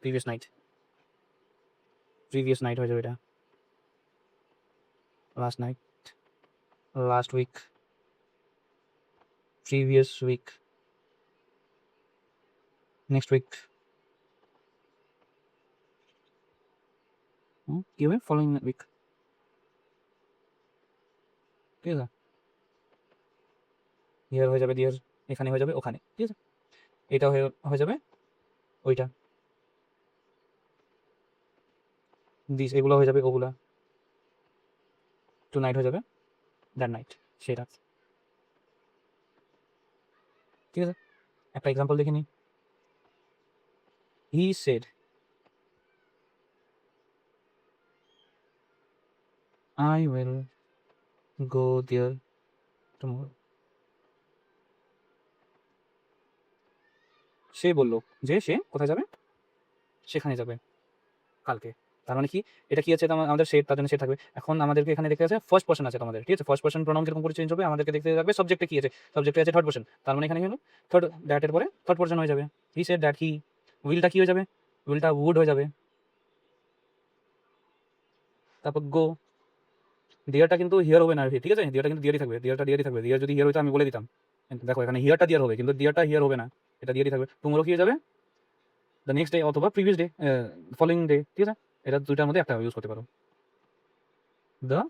প্রিভিয়াস নাইট, প্রিভিয়াস নাইট হয়ে যাবে এটা, last night, last week, previous week, next week, কি হবে, ফলোইং উইক, ঠিক আছে। ইয়ার হয়ে যাবে দিয়ার, এখানে হয়ে যাবে ওখানে, ঠিক আছে। এটা হয়ে যাবে ওইটা, দিস, এগুলো হয়ে যাবে ওগুলা, টু নাইট হয়ে যাবে দ্যাট নাইট, সেটা, ঠিক আছে। একটা এক্সাম্পল দেখে নিই। He said I will go there tomorrow. সে বলল যে সে কোথায় যাবে, সেখানে যাবে কালকে। তার মানে কি, এটা কি আছে, আমাদের সেট, তার জন্য সে থাকবে। এখন আমাদেরকে এখানে দেখতে আছে ফার্স্ট পার্সন আছে তোমাদের, ঠিক আছে। ফার্স্ট পার্সন প্রোনাউন কিরকম করে চেঞ্জ হবে আমাদেরকে দেখতে থাকবে। সাবজেক্টে কি আছে, সাবজেক্টে আছে থার্ড পার্সন, তার মানে এখানে হলো থার্ড, দ্যাটের পরে থার্ড পার্সন হয়ে যাবে। হি সেড দ্যাট, হি, উইলটা কি হয়ে যাবে, উইলটা উড হয়ে যাবে। তারপর গো, ডিয়ারটা কিন্তু হিয়ার হবে না, ঠিক আছে, ডিয়ারটা কিন্তু ডিয়ারই থাকবে, ডিয়ারটা ডিয়ারই থাকবে। ডিয়ার যদি হিয়ার হইতো আমি বলে দিতাম, কিন্তু দেখো এখানে হিয়ারটা ডিয়ার হবে, কিন্তু ডিয়ারটা হিয়ার হবে না, এটা ডিয়ারই থাকবে। টুমরো কি হয়ে যাবে, দ্য নেক্সট ডে অথবা প্রিভিয়াস ডে, ফলোইং ডে, ঠিক আছে। এটা দুইটার মধ্যে একটা ইউজ করতে পারো, দ্য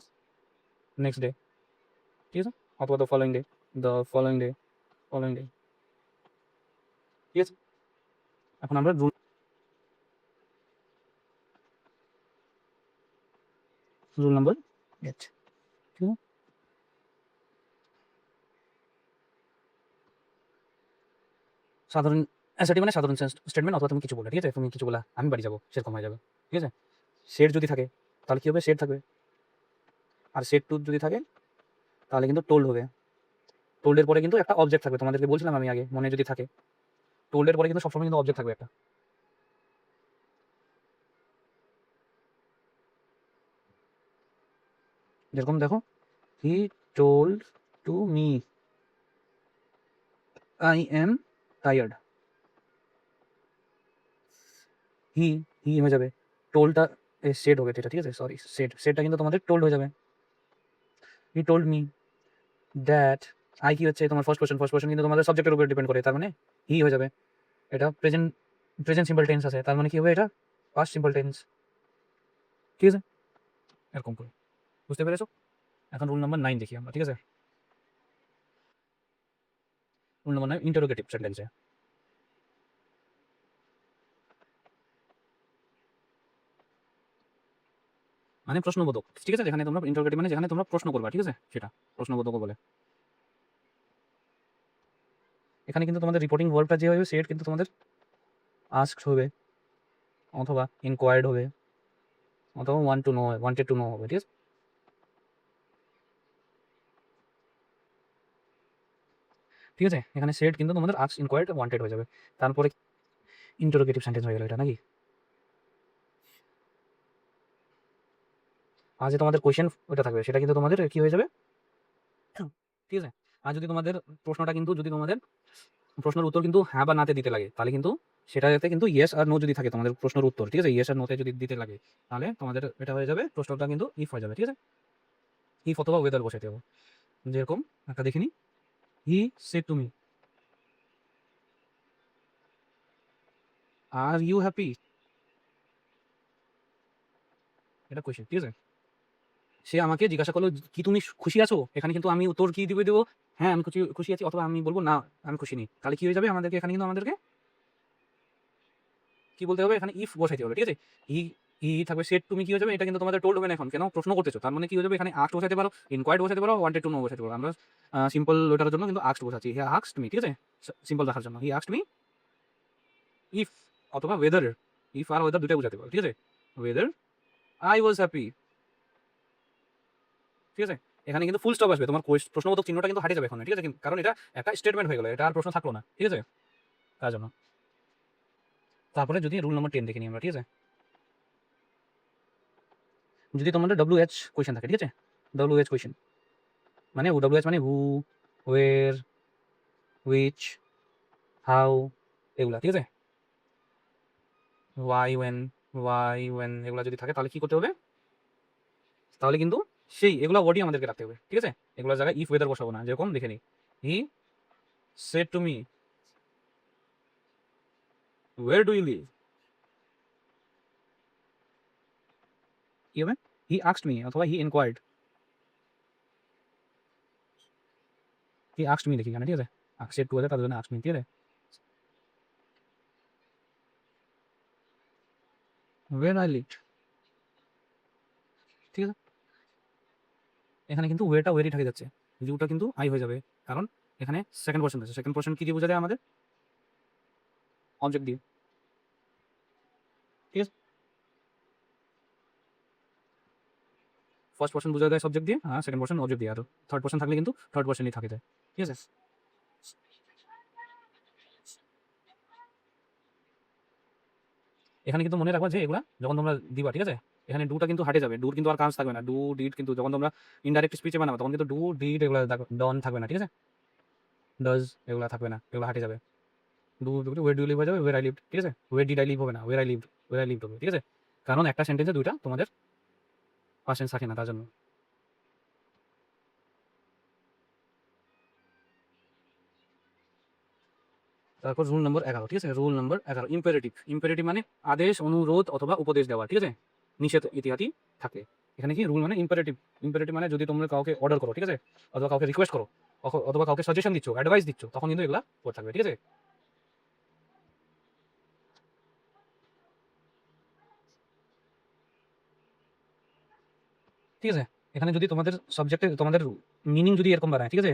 নেক্সট ডে, ঠিক আছে, অথবা the following day, the following day, following day, ঠিক আছে। এখন আমরা রুল নাম্বার 8, ঠিক আছে। সাধারণ অ্যাসার্টিভ মানে সাধারণ স্টেটমেন্ট, অথবা তুমি কিছু বলে, ঠিক আছে, তুমি কিছু বলা আমি বাড়ি যাবো, সেরকম হয়ে যাবে, ঠিক আছে। শেড যদি থাকে তাহলে কি হবে, শেড থাকবে। আর শেড টু যদি থাকে তাহলে কিন্তু টোল্ড হবে। টোল্ডের পরে কিন্তু একটা অবজেক্ট থাকবে, তোমাদেরকে বলছিলাম আমি আগে, মনে যদি থাকে, টোল্ডের পরে কিন্তু সবসময় কিন্তু অবজেক্ট থাকবে একটা। যেরকম দেখো, he told to me I am tired, he, he হয়ে যাবে, টোল্ডটা শেড হবে যেটা, ঠিক আছে, সরি, শেডটা কিন্তু তোমাদের টোল্ড হয়ে যাবে। He told me that, I কি হচ্ছে তোমার ফার্স্ট পার্সন, ফার্স্ট পার্সন কিন্তু তোমাদের সাবজেক্টের উপর ডিপেন্ড করে, তার মানে হি হয়ে যাবে। এটা প্রেজেন্ট, প্রেজেন্ট সিম্পল টেন্স আছে, তার মানে কি হবে, এটা পাস্ট সিম্পল টেন্স, ঠিক আছে, এরকম করে। বুঝতে পেরেছো? এখন রুল নাম্বার 9 দেখি আমরা, ঠিক আছে। রুল নাম্বার 9, ইন্টারোগেটিভ সেন্টেন্সে। মানে প্রশ্নবোধক, ঠিক আছে, যেখানে তোমরা ইন্টারোগেটিভ মানে যেখানে তোমরা প্রশ্ন করবা, ঠিক আছে, সেটা প্রশ্নবোধক বলে। এখানে কিন্তু তোমাদের রিপোর্টিং ভার্বটা যে হবে সেট কিন্তু তোমাদের আস্কড হবে অথবা ইনকোয়ার্ড হবে অথবা ওয়ান্টেড টু নো হবে, ঠিক আছে। ঠিক আছে, এখানে সেট কিন্তু তোমাদের আস্ক, ইনকোয়ার্ড, ওয়ান্টেড হয়ে যাবে। তারপরে ইন্টারোগেটিভ সেন্টেন্স হয়ে গেল এটা নাকি। আর যে তোমাদের কোয়েশ্চেন ওটা থাকবে সেটা কিন্তু তোমাদের কি হয়ে যাবে, ঠিক আছে। আর যদি তোমাদের প্রশ্নটা কিন্তু যদি তোমাদের প্রশ্নের উত্তর কিন্তু হ্যাঁ বা নাতে দিতে লাগে তাহলে কিন্তু সেটাতে কিন্তু ইয়েস আর নো যদি থাকে তোমাদের প্রশ্নের উত্তর, ঠিক আছে, ইয়েস আর নোতে যদি দিতে লাগে তাহলে তোমাদের এটা হয়ে যাবে, প্রশ্নটা কিন্তু ইফ হয়ে যাবে, ঠিক আছে। ইফ অথবা ওয়েদার বসাইতে হবে। যেরকম একটা দেখিনি, he said to me, are you happy, এটা কোয়েশ্চেন, ঠিক আছে। সে আমাকে জিজ্ঞাসা করলো কি তুমি খুশি আছো, এখানে কিন্তু আমি উত্তর কি দিবে দেবো, হ্যাঁ আমি খুশি খুশি আছি, অথবা আমি বলবো না আমি খুশি নেই, তাহলে কি হয়ে যাবে আমাদেরকে এখানে কিন্তু আমাদেরকে কি বলতে হবে, এখানে ইফ বসাইতে হবে, ঠিক আছে। হি হি থাকবে সেট তুমি কি হয়ে যাবে, এটা কিন্তু তোমাদের টোল্ড হবে না, এখন কেন প্রশ্ন করতেছো, তার মানে কি হয়ে যাবে, এখানে আস্কড বসাইতে পারো, ইনকোয়ার্ড বসাইতে পারো, ওয়ান্টেড টু নো বসাইতে পারো। আমরা সিম্পল ওটার জন্য কিন্তু আস্কড বসাচ্ছি, হি আস্কড মি, ঠিক আছে, সিম্পল রাখার জন্য হি আস্কড মি ইফ অথবা ওয়েদার, ইফ আর ওয়েদার দুটাই বোঝাতে পারো, ঠিক আছে, ওয়েদার আই ওয়াজ হ্যাপি, ঠিক আছে। এখানে কিন্তু ফুল স্টপ আসবে, তোমার প্রশ্নবোধক চিহ্নটা কিন্তু হারিয়ে যাবে এখন, ঠিক আছে, কারণ এটা একটা স্টেটমেন্ট হয়ে গেল, এটা আর প্রশ্ন থাকলো না, ঠিক আছে, তার জন্য। তারপরে যদি রুল নম্বর 10 দেখে নিই আমরা, ঠিক আছে। যদি তোমাদের WH কোয়েশ্চেন থাকে, ঠিক আছে, WH কোয়েশ্চেন মানে WH মানে হু, ওয়ের, হুইচ, হাউ, এগুলা, ঠিক আছে, ওয়াই ওয়েন এগুলা যদি থাকে তাহলে কি করতে হবে, তাহলে কিন্তু সেই এগুলা ওয়ার্ডই আমাদেরকে রাখতে হবে, ঠিক আছে। এগুলোর জায়গায় ইফ ওয়েদার বসাবো না, যেরকম দেখে নিই, he said to me where do you live, কি হবে, হি আস্কড মি অথবা হি ইনকোয়ার্ড, হি আস্কড মি দেখি এখানে, ঠিক আছে, সেড টু আছে তার জন্য আস্কড মি, ঠিক আছে, ওয়ের আই লিভ, ঠিক আছে। এখানে কিন্তু ওয়েটা ওয়েরই থাকে যাচ্ছে, ইউটা কিন্তু আই হয়ে যাবে, কারণ এখানে সেকেন্ড পার্সন আছে, সেকেন্ড পার্সন কি দিয়ে বোঝা যায় আমাদের, অবজেক্ট দিয়ে, ঠিক আছে। ফার্স্ট পার্সন বোঝা যায় সাবজেক্ট দিয়ে, আর সেকেন্ড পার্সন অবজেক্ট দিয়ে, আর থার্ড পার্সন থাকলে কিন্তু থার্ড পার্সনই থাকে যায়, ঠিক আছে। এখানে কিন্তু মনে রাখবা যে এগুলা যখন তোমরা দিবা, ঠিক আছে, এখানে ডুটা কিন্তু হাটে যাবে, ডুর কিন্তু আর কাজ থাকবে না, ডু ডিড কিন্তু যখন তোমরা ইনডাইরেক্ট স্পিচে বানাবো তখন কিন্তু ডু ডিড এগুলা ডন থাকবে না, ঠিক আছে, ডাজ এগুলা থাকবে না, এগুলা হাটে যাবে, ডু ওয়ের ডু লিভ হয়ে যাবে ওয়ের আই লিভড, ঠিক আছে, ওয়ের ডিড আই লিভ হবে না, ওয়ের আই লিভড হবে, ঠিক আছে, কারণ একটা সেন্টেন্সে দুইটা তোমাদের পার্সেন্স থাকে না, তার জন্য। তারপর রুল নম্বর 11, ঠিক আছে, রুল নম্বর 11 ইম্পারেটিভ। ইম্পারেটিভ মানে আদেশ, অনুরোধ অথবা উপদেশ দেওয়া, ঠিক আছে, নিষেধ ইত্যাদি থাকে। এখানে কি রুল মানে ইম্পারেটিভ, ইম্পারেটিভ মানে যদি তোমরা কাউকে অর্ডার করো, ঠিক আছে, অথবা কাউকে রিকোয়েস্ট করো, অথবা কাউকে সাজেশন দিচ্ছ, অ্যাডভাইস দিচ্ছ, তখন কিন্তু এগুলা পড়ে থাকবে, ঠিক আছে। ঠিক আছে, এখানে যদি তোমাদের সাবজেক্টে তোমাদের মিনিং যদি এরকম বাড়ায়, ঠিক আছে,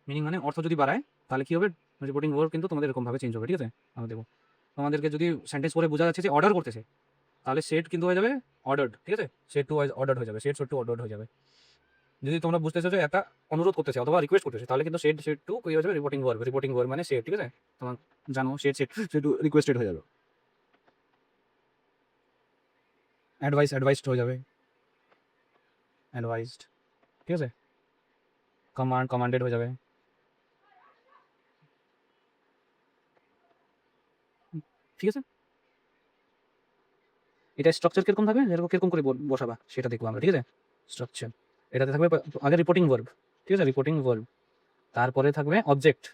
মিনিং মানে অর্থ যদি বাড়ায় তাহলে কি হবে, রিপোর্টিং ওয়ার্ড কিন্তু তোমাদের এরকম ভাবে চেঞ্জ হবে, ঠিক আছে। আমরা দেখো তোমাদেরকে যদি সেন্টেন্স পরে বোঝা যাচ্ছে যে অর্ডার করতেছে, তাহলে সেট কিন্তু হয়ে যাবে অর্ডার্ড, ঠিক আছে, সেট টু অর্ডার্ড হয়ে যাবে, সেট টু অর্ডার্ড হয়ে যাবে। যদি তোমরা বুঝতেছো যে একটা অনুরোধ করতেছে অথবা রিকোয়েস্ট করতেছে তাহলে কিন্তু সেট টু কি হয়ে যাবে, রিপোর্টিং ভার্ব মানে সেট, ঠিক আছে, তোমার জানো সেট টু রিকোয়েস্টেড হয়ে যাবে, অ্যাডভাইসড হয়ে যাবে, অ্যাডভাইসড, ঠিক আছে, কমান্ডেড হয়ে যাবে, ঠিক আছে। এটা স্ট্রাকচার কিরকম থাকবে, যেরকম কিরকম করে বসাবা সেটা দেখবো আমরা, ঠিক আছে। স্ট্রাকচার এটাতে থাকবে আগে রিপোর্টিং ভার্ব, ঠিক আছে, রিপোর্টিং ভার্ব, তারপরে থাকবে অবজেক্ট,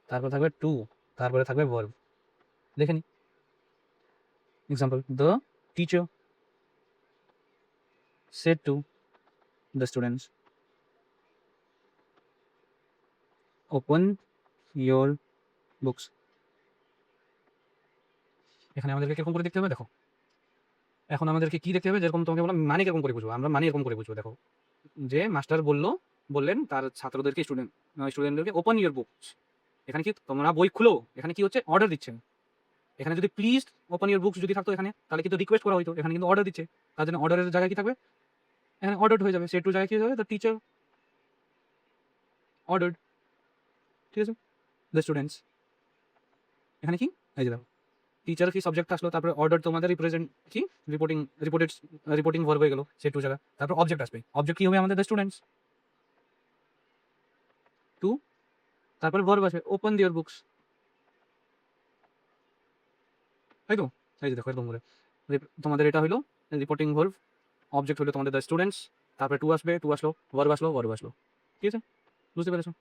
তারপরে থাকবে টু, তারপরে থাকবে ভার্ব। দেখে নি example, the teacher said to the students open your books. এখানে আমাদেরকে কিরকম করে দেখতে হবে দেখো, এখন আমাদেরকে কি দেখতে হবে, যেরকম তোমাকে বললাম মানে কিরকম করে বুঝবো, আমরা মানে এরকম করে বুঝবো। দেখো যে মাস্টার বললেন তার ছাত্রদেরকে, স্টুডেন্টদেরকে ওপেন ইউর বুকস। এখানে কি তোমরা বই খুলো, এখানে কি হচ্ছে অর্ডার দিচ্ছেন। এখানে যদি প্লিজ ওপেন ইউর বুকস যদি থাকতো এখানে, তাহলে কিন্তু রিকোয়েস্ট করা হইতো। এখানে কিন্তু অর্ডার দিচ্ছে, তার জন্য অর্ডারের জায়গায় কি থাকবে, এখানে অর্ডার্ড হয়ে যাবে। সেট টু জায়গায় কি হবে, দ্য টিচার অর্ডার্ড, ঠিক আছে, দ্য স্টুডেন্টস। এখানে কি, এই যে দেখো টিচার কি সাবজেক্ট আসলো, তারপরে অর্ডার তোমাদের রিপ্রেজেন্ট কি রিপোর্টিং ভার্ব হয়ে গেল সেট টু জায়গা, তারপর অবজেক্ট আসবে। অবজেক্ট কি হবে আমাদের, দ্য স্টুডেন্টস টু, তারপরে ভার্ব আসবে ওপেন দিওর বুকস, তাই তো। এই যে দেখো এরকম করে তোমাদের এটা হলো রিপোর্টিং ভার্ব, অবজেক্ট হলো তোমাদের দ্য স্টুডেন্টস, তারপরে টু আসবে, টু আসলো, ভার্ব আসলো, ঠিক আছে, বুঝতে পেরেছো।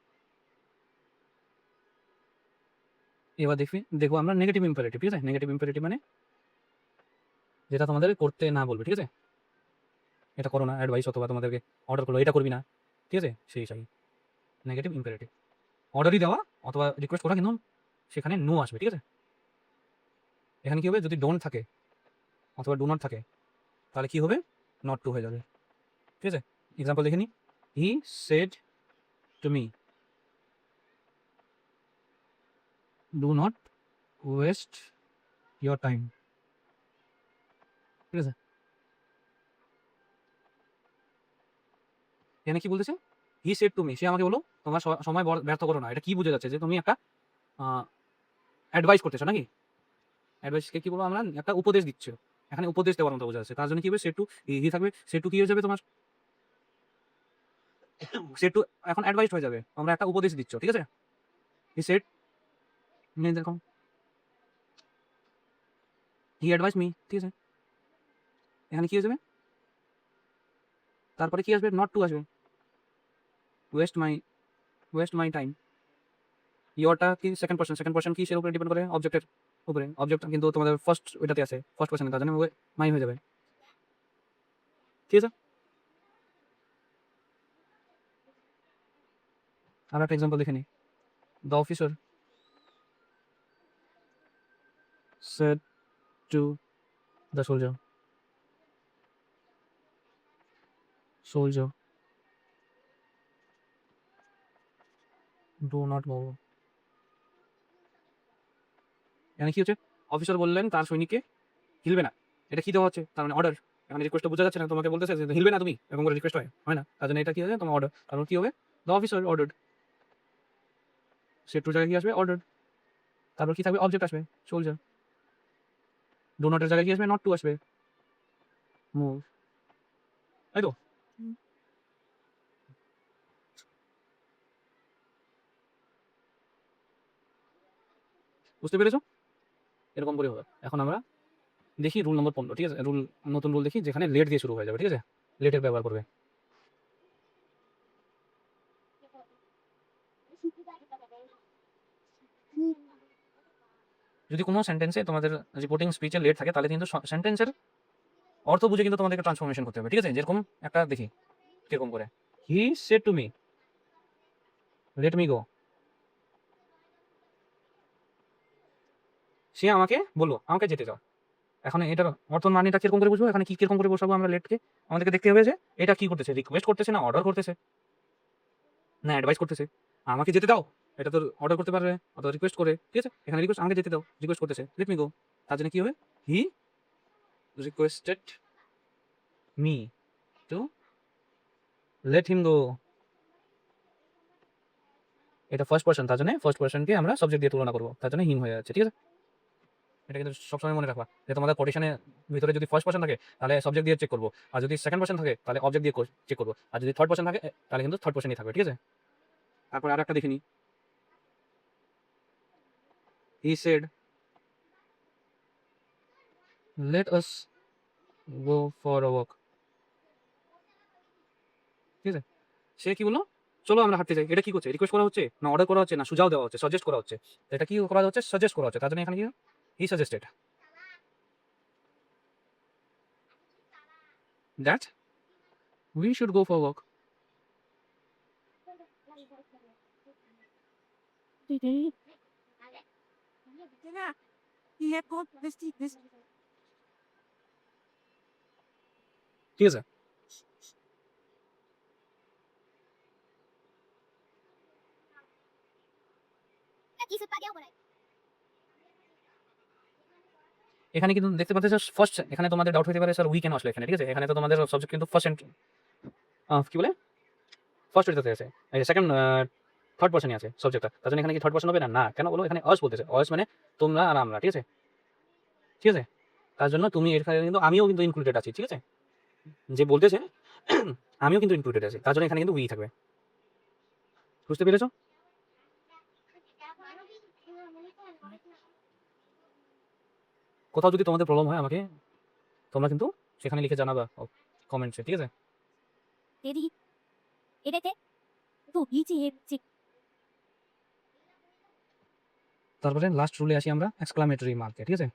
এবার দেখো আমরা নেগেটিভ ইম্পারেটিভ, ঠিক আছে। নেগেটিভ ইম্পারেটিভ মানে যেটা তোমাদের করতে না বলবে, ঠিক আছে, এটা করো না অ্যাডভাইস, অথবা তোমাদেরকে অর্ডার করলো এটা করবি না, ঠিক আছে, সেই নেগেটিভ ইম্পারেটিভ। অর্ডারই দেওয়া অথবা রিকোয়েস্ট করা, কিন্তু সেখানে নো আসবে, ঠিক আছে। এখানে কি হবে, যদি ডোন্ট থাকে অথবা ডু নট থাকে, তাহলে কি হবে, নট টু হয়ে যাবে, ঠিক আছে। এক্সাম্পল দেখে নি, he said to me do not waste your time, ঠিক আছে। এখানে কি বলতেছে, হি সেড টু মি, সে আমাকে বলো তোমার সময় ব্যর্থ করো না। এটা কি বুঝে যাচ্ছে, যে তুমি একটা অ্যাডভাইস করতেছো নাকি, অ্যাডভাইসকে কি বলবো আমরা, একটা উপদেশ দিচ্ছ। এখানে উপদেশ দেওয়ার মতো বোঝা যাচ্ছে, তার জন্য কি হবে, সেট টু হি থাকবে, সেট টু কি হয়ে যাবে তোমার, সেট টু এখন অ্যাডভাইস হয়ে যাবে, তোমরা একটা উপদেশ দিচ্ছ, ঠিক আছে। হি সেড, দেখো হি অ্যাডভাইস মি, ঠিক আছে। এখানে কি হয়ে যাবে, তারপরে কি আসবে, নট টু আসবে, ওয়েস্ট মাই টাইম। ইয়োরটা কি সেকেন্ড পার্সন কি সের উপরে ডিপেন্ড করে, অবজেক্টের উপরে। অবজেক্ট কিন্তু তোমাদের ফার্স্ট ওইটাতে আছে, ফার্স্ট পার্সনে, তার জন্য মাই হয়ে যাবে, ঠিক আছে। আর একটা এক্সাম্পল দেখে নিই, the officer said to the soldier do not move. এখানে কি হচ্ছে, অফিসার বললেন তার সৈনিককে হিলবে না, এটা কি দেওয়া হচ্ছে, তার মানে অর্ডার। এখানে রিকোয়েস্টটা বোঝা যাচ্ছে না, তোমাকে বলতেছে যে হিলবে না তুমি, এরকম করে রিকোয়েস্ট হয় না, তার জন্য এটা কি হবে, তোমার অর্ডার। কারণ কি হবে, the officer ordered, said to জায়গায় কি আসবে, অর্ডার্ড, তারপর কি থাকবে, অবজেক্ট আসবে সোলজার, ডু নটের জায়গায় কি আসবে, নট টু আসবে, মুভ, তাই তো। বুঝতে পেরেছো, এরকম করে হবে। এখন আমরা দেখি রুল নম্বর 15, ঠিক আছে। নতুন রুল দেখি, যেখানে লেট দিয়ে শুরু হয়ে যাবে, ঠিক আছে, লেটের ব্যবহার করবে। যদি কোনো সেন্টেন্সে তোমাদের রিপোর্টিং স্পিচে লেট থাকে, তাহলে কিন্তু সেন্টেন্সের অর্থ বুঝে কিন্তু তোমাদেরকে ট্রান্সফরমেশন করতে হবে, ঠিক আছে। যেরকম একটা দেখি কিরকম করে, he said to me let me go, সে আমাকে বললো আমাকে যেতে দাও। এখন এটার অর্থ মানেটা কিরকম করে বুঝবো, এখানে কি কিরকম করে বসাবো আমরা লেটকে, আমাদেরকে দেখতে হবে যে এটা কি করতেছে, রিকোয়েস্ট করতেছে না অর্ডার করতেছে না অ্যাডভাইস করতেছে। আমাকে যেতে দাও, এটা তো অর্ডার করতে পারবে অথবা রিকোয়েস্ট করে, ঠিক আছে। এখানে রিকোয়েস্ট, আমাকে যেতে দাও, রিকোয়েস্ট করতেছে লেট মি গো, তার জন্য কি হবে, he requested me to let him go. এটা ফার্স্ট পার্সন, তার জন্য ফার্স্ট পার্সনকে আমরা সাবজেক্ট দিয়ে তুলনা করবো, তার জন্য হিম হয়ে যাচ্ছে, ঠিক আছে। এটা কিন্তু সবসময় মনে রাখবা, যে তোমাদের কোটেশনের ভিতরে যদি ফার্স্ট পার্সন থাকে তাহলে সাবজেক্ট দিয়ে চেক করবো, আর যদি সেকেন্ড পার্সন থাকে তাহলে অবজেক্ট দিয়ে চেক করবো, আর যদি থার্ড পার্সন থাকে তাহলে কিন্তু থার্ড পার্সনই থাকবে, ঠিক আছে। তারপর আর একটা দেখিনি, he shed let us go for a walk, ঠিক আছে। সে কি বললো, চলো আমরা হাঁটতে যাই। এটা কি করছে, রিকোয়েস্ট করা হচ্ছে না অর্ডার করা হচ্ছে না সুঝাও দেওয়া হচ্ছে, সাজেস্ট করা হচ্ছে। তো এটা কি করা হচ্ছে, সাজেস্ট করা হচ্ছে, তার জন্য এখানে কি he suggested that we should go for walk. Yeah, he had got this. ঠিক আছে? এখানে কিন্তু দেখতে পাচ্ছ ফার্স্ট, এখানে তোমাদের ডাউট হতে পারে স্যার উই কেন আসলো এখানে, ঠিক আছে? এখানে তো তোমাদের সাবজেক্ট কিন্তু ফার্স্ট কি বলে ফার্স্ট হইতে আছে, এই সেকেন্ড থার্ড পারসনই আছে সাবজেক্টটা, তার জন্য এখানে কি থার্ড পারসন হবে না? না, কেন বলো? এখানে অস বলতেছে, অস মানে তোমরা আর আমরা, ঠিক আছে? ঠিক আছে, তার জন্য তুমি এখানে কিন্তু আমিও কিন্তু ইনক্লুডেড আছি, ঠিক আছে? যে বলতেছে আমিও কিন্তু ইনক্লুডেড আছি, তার জন্য এখানে কিন্তু উই থাকবে। বুঝতে পেরেছো? কোথাও যদি তোমাদের প্রবলেম হয় আমাকে তোমরা কিন্তু সেখানে লিখে জানাবা কমেন্টসে, ঠিক আছে? 대리 이래대 또 이지했지 তারপরে লাস্ট রুলে আসি আমরা, এক্সক্লামেটরি মার্কে, ঠিক আছে?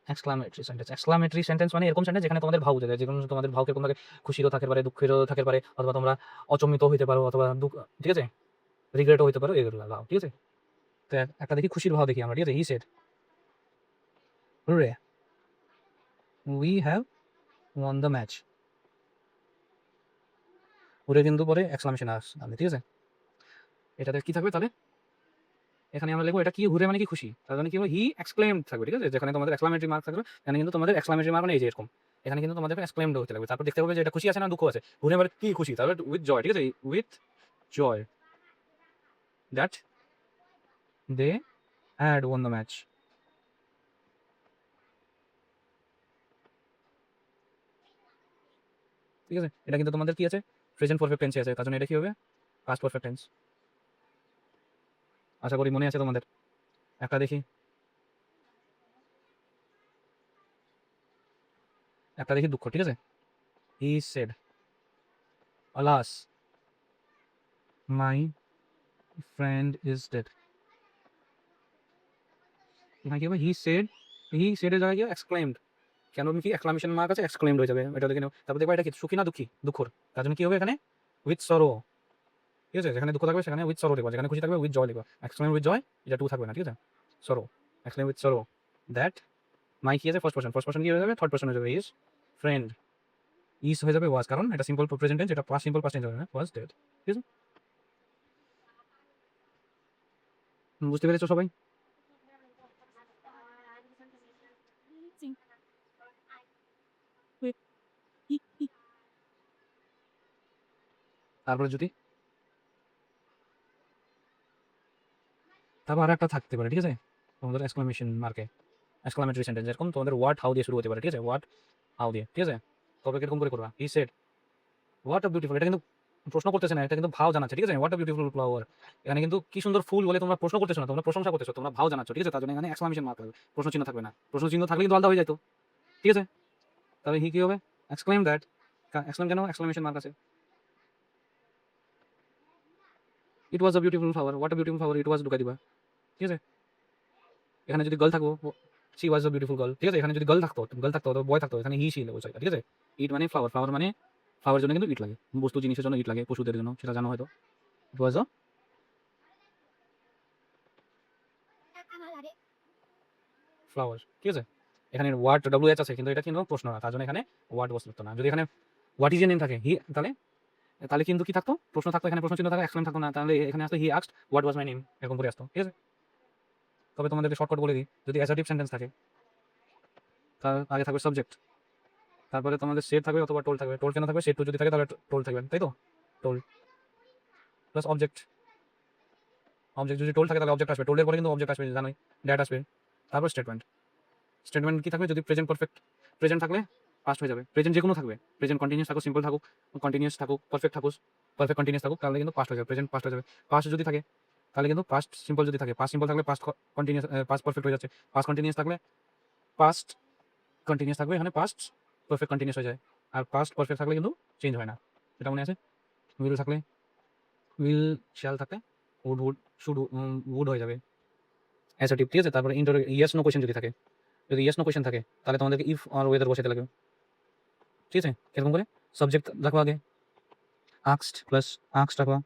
এক্সক্লামেটরি সেন্টেন্স মানে এরকম সেন্টেন্স যেখানে তোমাদের ভাও বোঝা যায়, যেকোনো তোমাদের ভাও কিরকম থাকে, খুশিরও থাকতে পারে, দুঃখেরও থাকতে পারে, অথবা তোমরা অচম্মিত হইতে পারো, অথবা দুঃখ, ঠিক আছে, রিগ্রেটও হইতে পারো, এগুলো ভাও, ঠিক আছে? তো একটা দেখি খুশির ভাও দেখি আমরা, ঠিক আছে? He said hurray we have won the match. Hurray কিন্তু পরে এক্সক্লামেশন আসবে, ঠিক আছে? এটাতে কি থাকবে তাহলে? এখানে আমরা লিখবো এটা কি, হুরে মানে কি খুশি, তার মানে কি হবে হি এক্সক্লেমড থাকবে, ঠিক আছে? যেখানে তোমাদের এক্সক্লামেটরি মার্ক থাকবে এখানে কিন্তু তোমাদের এক্সক্লামেটরি মার্ক মানে এই যে এরকম, এখানে কিন্তু তোমাদের এক্সক্লেমড হতে লাগবে, তারপর দেখতে হবে যে এটা খুশি আছে না দুঃখ আছে। হুরে মানে কি খুশি, তারপর উইথ জয়, ঠিক আছে? With joy that they had won the match. ঠিক আছে, এটা কিন্তু তোমাদের কি আছে, প্রেজেন্ট পারফেক্ট টেন্সে আছে, তার জন্য এটা কি হবে, পাস্ট পারফেক্ট টেন্স। আশা করি মনে আছে তোমাদের। একটা দেখি, একটা দেখি দুঃখ, ঠিক আছে? He said alas my friend is dead. এখানে কি হবে, হি সেড, হি সেডের জায়গায় কি এক্সক্লেমড, কেন কি এক্সক্লামেশন মার্ক আছে, এক্সক্লেমড হয়ে যাবে, এটা দেখে নাও। তারপর দেখবা এটা কি সুখী না দুঃখী, দুঃখর, তার জন্য কি হবে এখানে উইথ সরো, ঠিক আছে? যেখানে দুঃখ থাকবে সেখানে উইথ সরো লিখবা, যেখানে খুশি থাকবে উইথ জয় লিখবা। এক্সক্লেম উইথ জয়, এটা টু থাকবে না, ঠিক আছে? সরো, exclaim with sorrow that my কি আছে ফার্স্ট পারসন, ফার্স্ট পারসন কি হয়ে যাবে, থার্ড পারসন হয়ে যাবে, ইজ ফ্রেন্ড, ইজ হয়ে যাবে ওয়াজ, কারণ এটা সিম্পল প্রেজেন্ট টেন্স, এটা পাস্ট সিম্পল পাস্ট টেন্স হবে না, ওয়াজ ডেড, ঠিক আছে? বুঝতে পেরেছো সবাই? তারপরে যদি তারপর আর একটা থাকতে পারে, ঠিক আছে? তোমাদের এক্সক্লামেশন মার্কে এক্সক্লামেটরি সেন্টেন্স, এরকম তোমাদের ওয়াট হাউ দিয়ে শুরু হতে পারে, ঠিক আছে? ওয়াট হাউ দিয়ে, ঠিক আছে? তবে কিরকম করে করবা, he said what a beautiful, এটা কিন্তু প্রশ্ন করতেছে না, এটা কিন্তু ভাও জানাচ্ছে, ঠিক আছে? হোয়াট আ বিউটিফুল ফ্লাওয়ার, এখানে কিন্তু কি সুন্দর ফুল বলে তোমরা প্রশ্ন করতেছো না, তোমরা প্রশংসা করতেছো, তোমরা ভাও জানাচ্ছ, ঠিক আছে? তার জন্য এখানে এক্সক্লামেশন মার্ক থাকবে, প্রশ্ন চিহ্ন থাকবে না। প্রশ্ন চিহ্ন থাকলে কিন্তু আলাদা হয়ে যেত, ঠিক আছে? তাহলে হি কি হবে, এক্সক্লেম দ্যাট, এক্সক্লেম কেন, এক্সক্লামেশন মার্ক আছে। It was a beautiful flower, what a beautiful flower it was, ঢুকাই দিবা, ঠিক আছে? এখানে যদি গার্ল থাকবো, she was a beautiful girl, ঠিক আছে? এখানে যদি গার্ল থাকতো, অথবা বয় থাকতো, এখানে হি ছিল বোঝায়, ঠিক আছে? ইট মানে ফ্লাওয়ার, ফ্লাওয়ার মানে ফ্লাওয়ার জন্য কিন্তু ইট লাগে, বস্তু জিনিসের জন্য ইট লাগে, পশুদের জন্য, সেটা জানো হয়তো। ইট ওয়াজ আ ফ্লাওয়ার, ঠিক আছে? এখানে ওয়ার্ড ডব্লিউ এইচ আছে, কিন্তু এটা কিন্তু প্রশ্ন না, তার জন্য এখানে ওয়ার্ড বসতো না। যদি এখানে হোয়াট ইজ এর নেম থাকে হি, তাহলে তাহলে কিন্তু কি থাকতো, প্রশ্ন থাকতো, এখানে প্রশ্ন চিহ্ন থাকতো, এক্সপ্লেন থাকতো না, তাহলে এখানে আসতো he asked what was my name, এরকম করে আসতো, ঠিক আছে? তবে তোমাদেরকে শর্টকাট বলে দিই, যদি অ্যাসার্টিভ সেন্টেন্স থাকে তার আগে থাকবে সাবজেক্ট, তারপরে তোমাদের সেট থাকবে অথবা টোল থাকবে। টোল কেন থাকবে, সেট টু যদি থাকে তাহলে টোল থাকবে, তাই তো? টোল প্লাস অবজেক্ট, অবজেক্ট যদি টোল থাকে তাহলে অবজেক্ট আসবে, টোলের পরে কিন্তু অবজেক্ট আসবে, জানোই, ড্যাট আসবে। তারপর স্টেটমেন্ট, স্টেটমেন্ট কি থাকবে, যদি প্রেজেন্ট পারফেক্ট, প্রেজেন্ট থাকলে পাস্ট হয়ে যাবে, প্রেজেন্ট যে কোনো থাকবে, প্রেজেন্ট কন্টিনিউয়াস থাকুক, সিম্পল থাকুক, কন্টিনিউয়াস থাকুক, পারফেক্ট থাকুক, পারফেক্ট কন্টিনিউয়াস থাকুক, তাহলে কিন্তু পাস্ট হয়ে যাবে, প্রেজেন্ট পাস্ট হয়ে যাবে। পাস্ট যদি থাকে তাহলে কিন্তু পাস্ট সিম্পল, যদি থাকে পাস্ট সিম্পল থাকলে পাস্ট কন্টিনিউয়াস, পাস্ট পারফেক্ট হয়ে যাচ্ছে, পাস্ট কন্টিনিউয়াস থাকলে পাস্ট কন্টিনিউয়াস থাকবে, এখানে পাস্ট পারফেক্ট কন্টিনিউয়াস হয়ে যায়। আর পাস্ট পারফেক্ট থাকলে কিন্তু চেঞ্জ হয় না, এটা মনে আছে? উইল থাকলে উইল, শ্যাল থাকলে উড শুড, উড হয়ে যাবে অ্যাসার্টিভ, ঠিক আছে? তারপরে ইয়েস নো কোয়েশ্চেন যদি থাকে, যদি ইয়েস নো কোয়েশ্চেন থাকে তাহলে তোমাদেরকে ইফ আর ওয়েদার বসাতে লাগবে, ঠিক আছে? এরকম করে সাবজেক্ট রাখো আগে, আক্সড প্লাস আক্সড রাখো,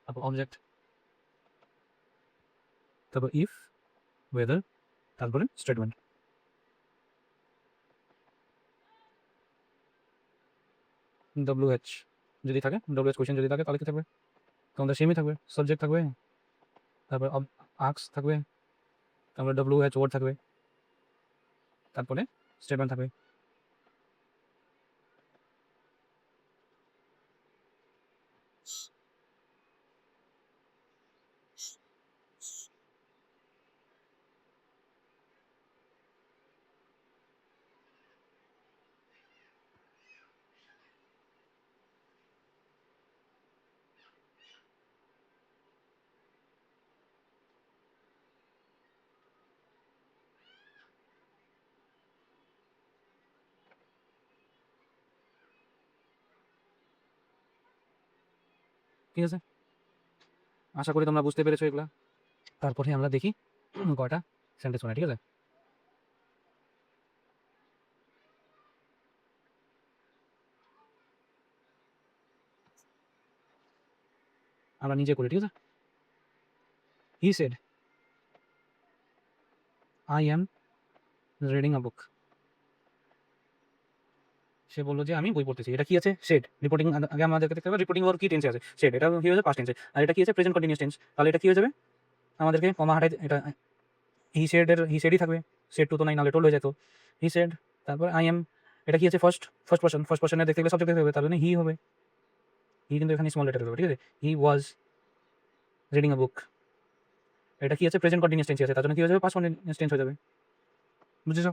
তারপর অবজেক্ট, তারপর ইফ, ওয়েদার, তারপরে স্টেটমেন্ট। WH যদি থাকে, WH কোয়েশ্চেন যদি থাকে তাহলে কি থাকবে? তোমাদের সেমই থাকবে, সাবজেক্ট থাকবে, তারপর আক্স থাকবে, তারপরে WH ওয়ার্ড থাকবে, তারপরে স্টেটমেন্ট থাকবে। ঠিক আছে, আশা করি তোমরা বুঝতে পেরেছো এগুলা। তারপরে আমরা দেখি কয়টা সেন্টেন্স বানাই, ঠিক আছে? আমরা নিজে করি, ঠিক আছে? He said I am reading a book. সে বললো যে আমি বই পড়তেছি। এটা কি আছে? সেড। রিপোর্টিং আগে আমাদেরকে দেখতে হবে রিপোর্টিং ভার্ব কি টেন্সে আছে। সেড এটা কি হয়ে যাবে? পাস্ট টেন্সে। আর এটা কি আছে? Present continuous tense. তাহলে এটা কি হয়ে যাবে? আমাদেরকে কমা হাটাই এটা হি সেডই থাকবে। সেড টু তো নাই, নাহলে টোল হয়ে যেত। হি সেড, তারপর আই এম, এটা কি আছে? ফার্স্ট পারসনে দেখতে গেলে সাবজেক্ট দেখতে হবে, তার জন্য হি হবে। হি কিন্তু এখানে স্মল লেটার হবে, ঠিক আছে? হি ওয়াজ রিডিং আ বুক। এটা কি আছে? প্রেজেন্ট কন্টিনিউয়াস টেন্স আছে, তার জন্য কি হয়ে যাবে? পাস্ট কন্টিনিউয়াস টেন্স হয়ে যাবে। বুঝেছো?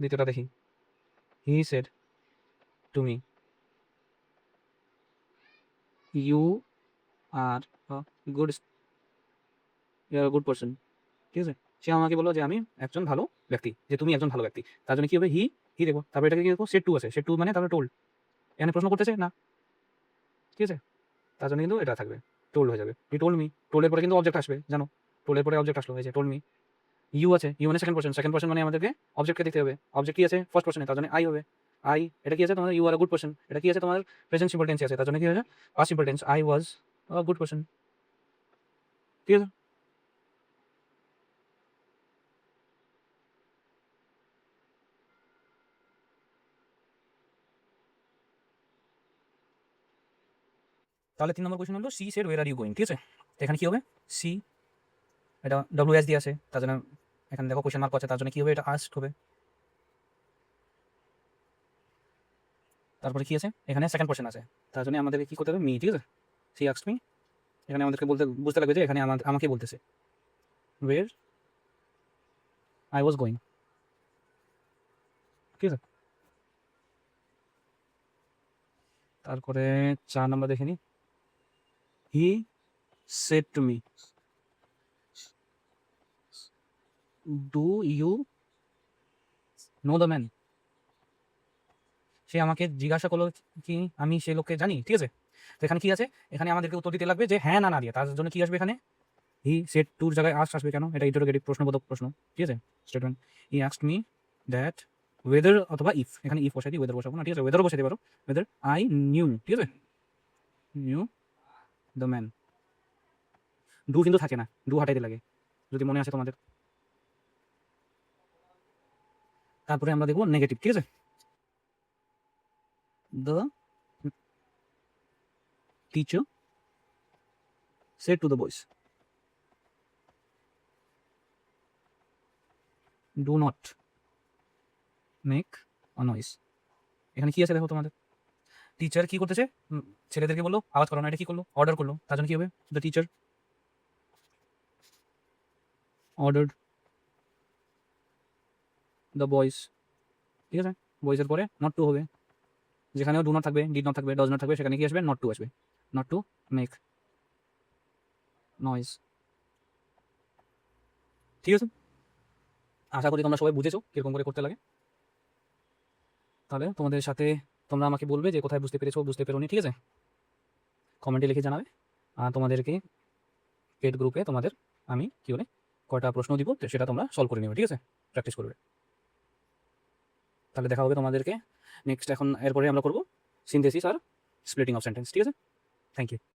দ্বিতীয়টা দেখি। He said to me you are good good person. ঠিক আছে? সে আমাকে বললো যে আমি একজন ভালো ব্যক্তি, যে তুমি একজন ভালো ব্যক্তি। তার জন্য কি হবে? হি দেবো, তারপর এটাকে কি দেবো? সেড টু আছে। সেড টু মানে তারপরে টোল্ড। এখানে প্রশ্ন করতেছে না, ঠিক আছে? তার জন্য কিন্তু এটা থাকবে, টোল্ড হয়ে যাবে। হি টোল্ড মি, টোল্ডের পরে কিন্তু অবজেক্ট আসবে, জানো? টোল্ডের পরে অবজেক্ট আসলো, এই যে টোল্ড মি। ইউ আছে, ইউ মানে সেকেন্ড পার্সন মানে আমাদেরকে অবজেক্টকে দেখতে হবে। অবজেক্ট কি আছে? ফার্স্ট পার্সনে, তার জন্য আই হবে। আই, এটা কি আছে? তোমাদের ইউ আর গুড পার্সন। এটা কি আছে? তোমার প্রেজেন্ট সিম্পল টেন্সে আছে, তার জন্য কি হয়েছে? Past simple tense, I was good person. ঠিক আছে? তাহলে 3 নম্বর কোয়েশ্চেন হলো she said where are you going, ঠিক আছে? তো এখানে কি হবে? সি, এটা WH দিয়ে আছে, তার জন্য এখানে দেখো কোয়েশ্চেন মার্ক আছে, তার জন্য কি হবে? এটা আস্কড হবে। তারপরে কি আছে? এখানে সেকেন্ড পার্সন আছে, তার জন্য আমাদেরকে কি করতে হবে? মি, ঠিক আছে? She asked me. এখানে আমাদেরকে বুঝতে লাগবে যে এখানে আমাকে বলতেছে ওয়ের আই ওয়াজ গোয়িং, ঠিক আছে? তারপরে 4 নম্বর দেখে নি। He said to me do you know the man. সে আমাকে জিজ্ঞাসা করলো কি আমি সে লোককে জানি, ঠিক আছে? তো এখানে কি আছে? এখানে আমাদেরকে উত্তর দিতে লাগবে যে হ্যাঁ না না দিয়ে। তার জন্য কি আসবে এখানে? হি সেড টুর জায়গায় আস্ক আসবে কেন? এটা ইন্টারোগেটিভ প্রশ্নবোধক প্রশ্ন, ঠিক আছে? Statement. He asked me that weather অথবা ইফ, এখানে ইফ বসাই দিই, ওয়েদার বসাবো না, ঠিক আছে? ওয়েদারও বসাই দিতে পারো, ওয়েদার আই নিউ, ঠিক আছে? New the man. ডু কিন্তু থাকে না, ডু হাটাইতে লাগে, যদি মনে আছে তোমাদের। তারপরে আমরা দেখবো নেগেটিভ, ঠিক আছে? The teacher said to the boys do not make a noise. এখানে কি আছে দেখো তোমাদের? টিচার কি করতেছে? ছেলেদেরকে বললো আওয়াজ করো না, এটা কি করলো? অর্ডার করলো, তার জন্য কি হবে? The teacher ordered the boys, ঠিক আছে? বয়েজের পরে নট টু হবে, যেখানেও ডু নট থাকবে, ডিড নট থাকবে, ডজ নট থাকবে, সেখানে কি আসবে? নট টু আসবে। নট টু মেক নয়েজ, ঠিক আছে? আশা করি তোমরা সবাই বুঝেছো কিরকম করে করতে লাগে। তাহলে তোমাদের সাথে তোমরা আমাকে বলবে যে কোথায় বুঝতে পেরেছো, বুঝতে পেরোনি, ঠিক আছে? কমেন্টে লিখে জানাবে। আর তোমাদেরকে পেড গ্রুপে তোমাদের আমি কি বলে কয়টা প্রশ্ন দিব, তো সেটা তোমরা সলভ করে নেবে, ঠিক আছে? প্র্যাকটিস করবে। তাহলে দেখা হবে তোমাদেরকে নেক্সট। এখন এরপরে আমরা করবো সিনথেসিস আর স্প্লিটিং অফ সেন্টেন্স, ঠিক আছে? Thank you.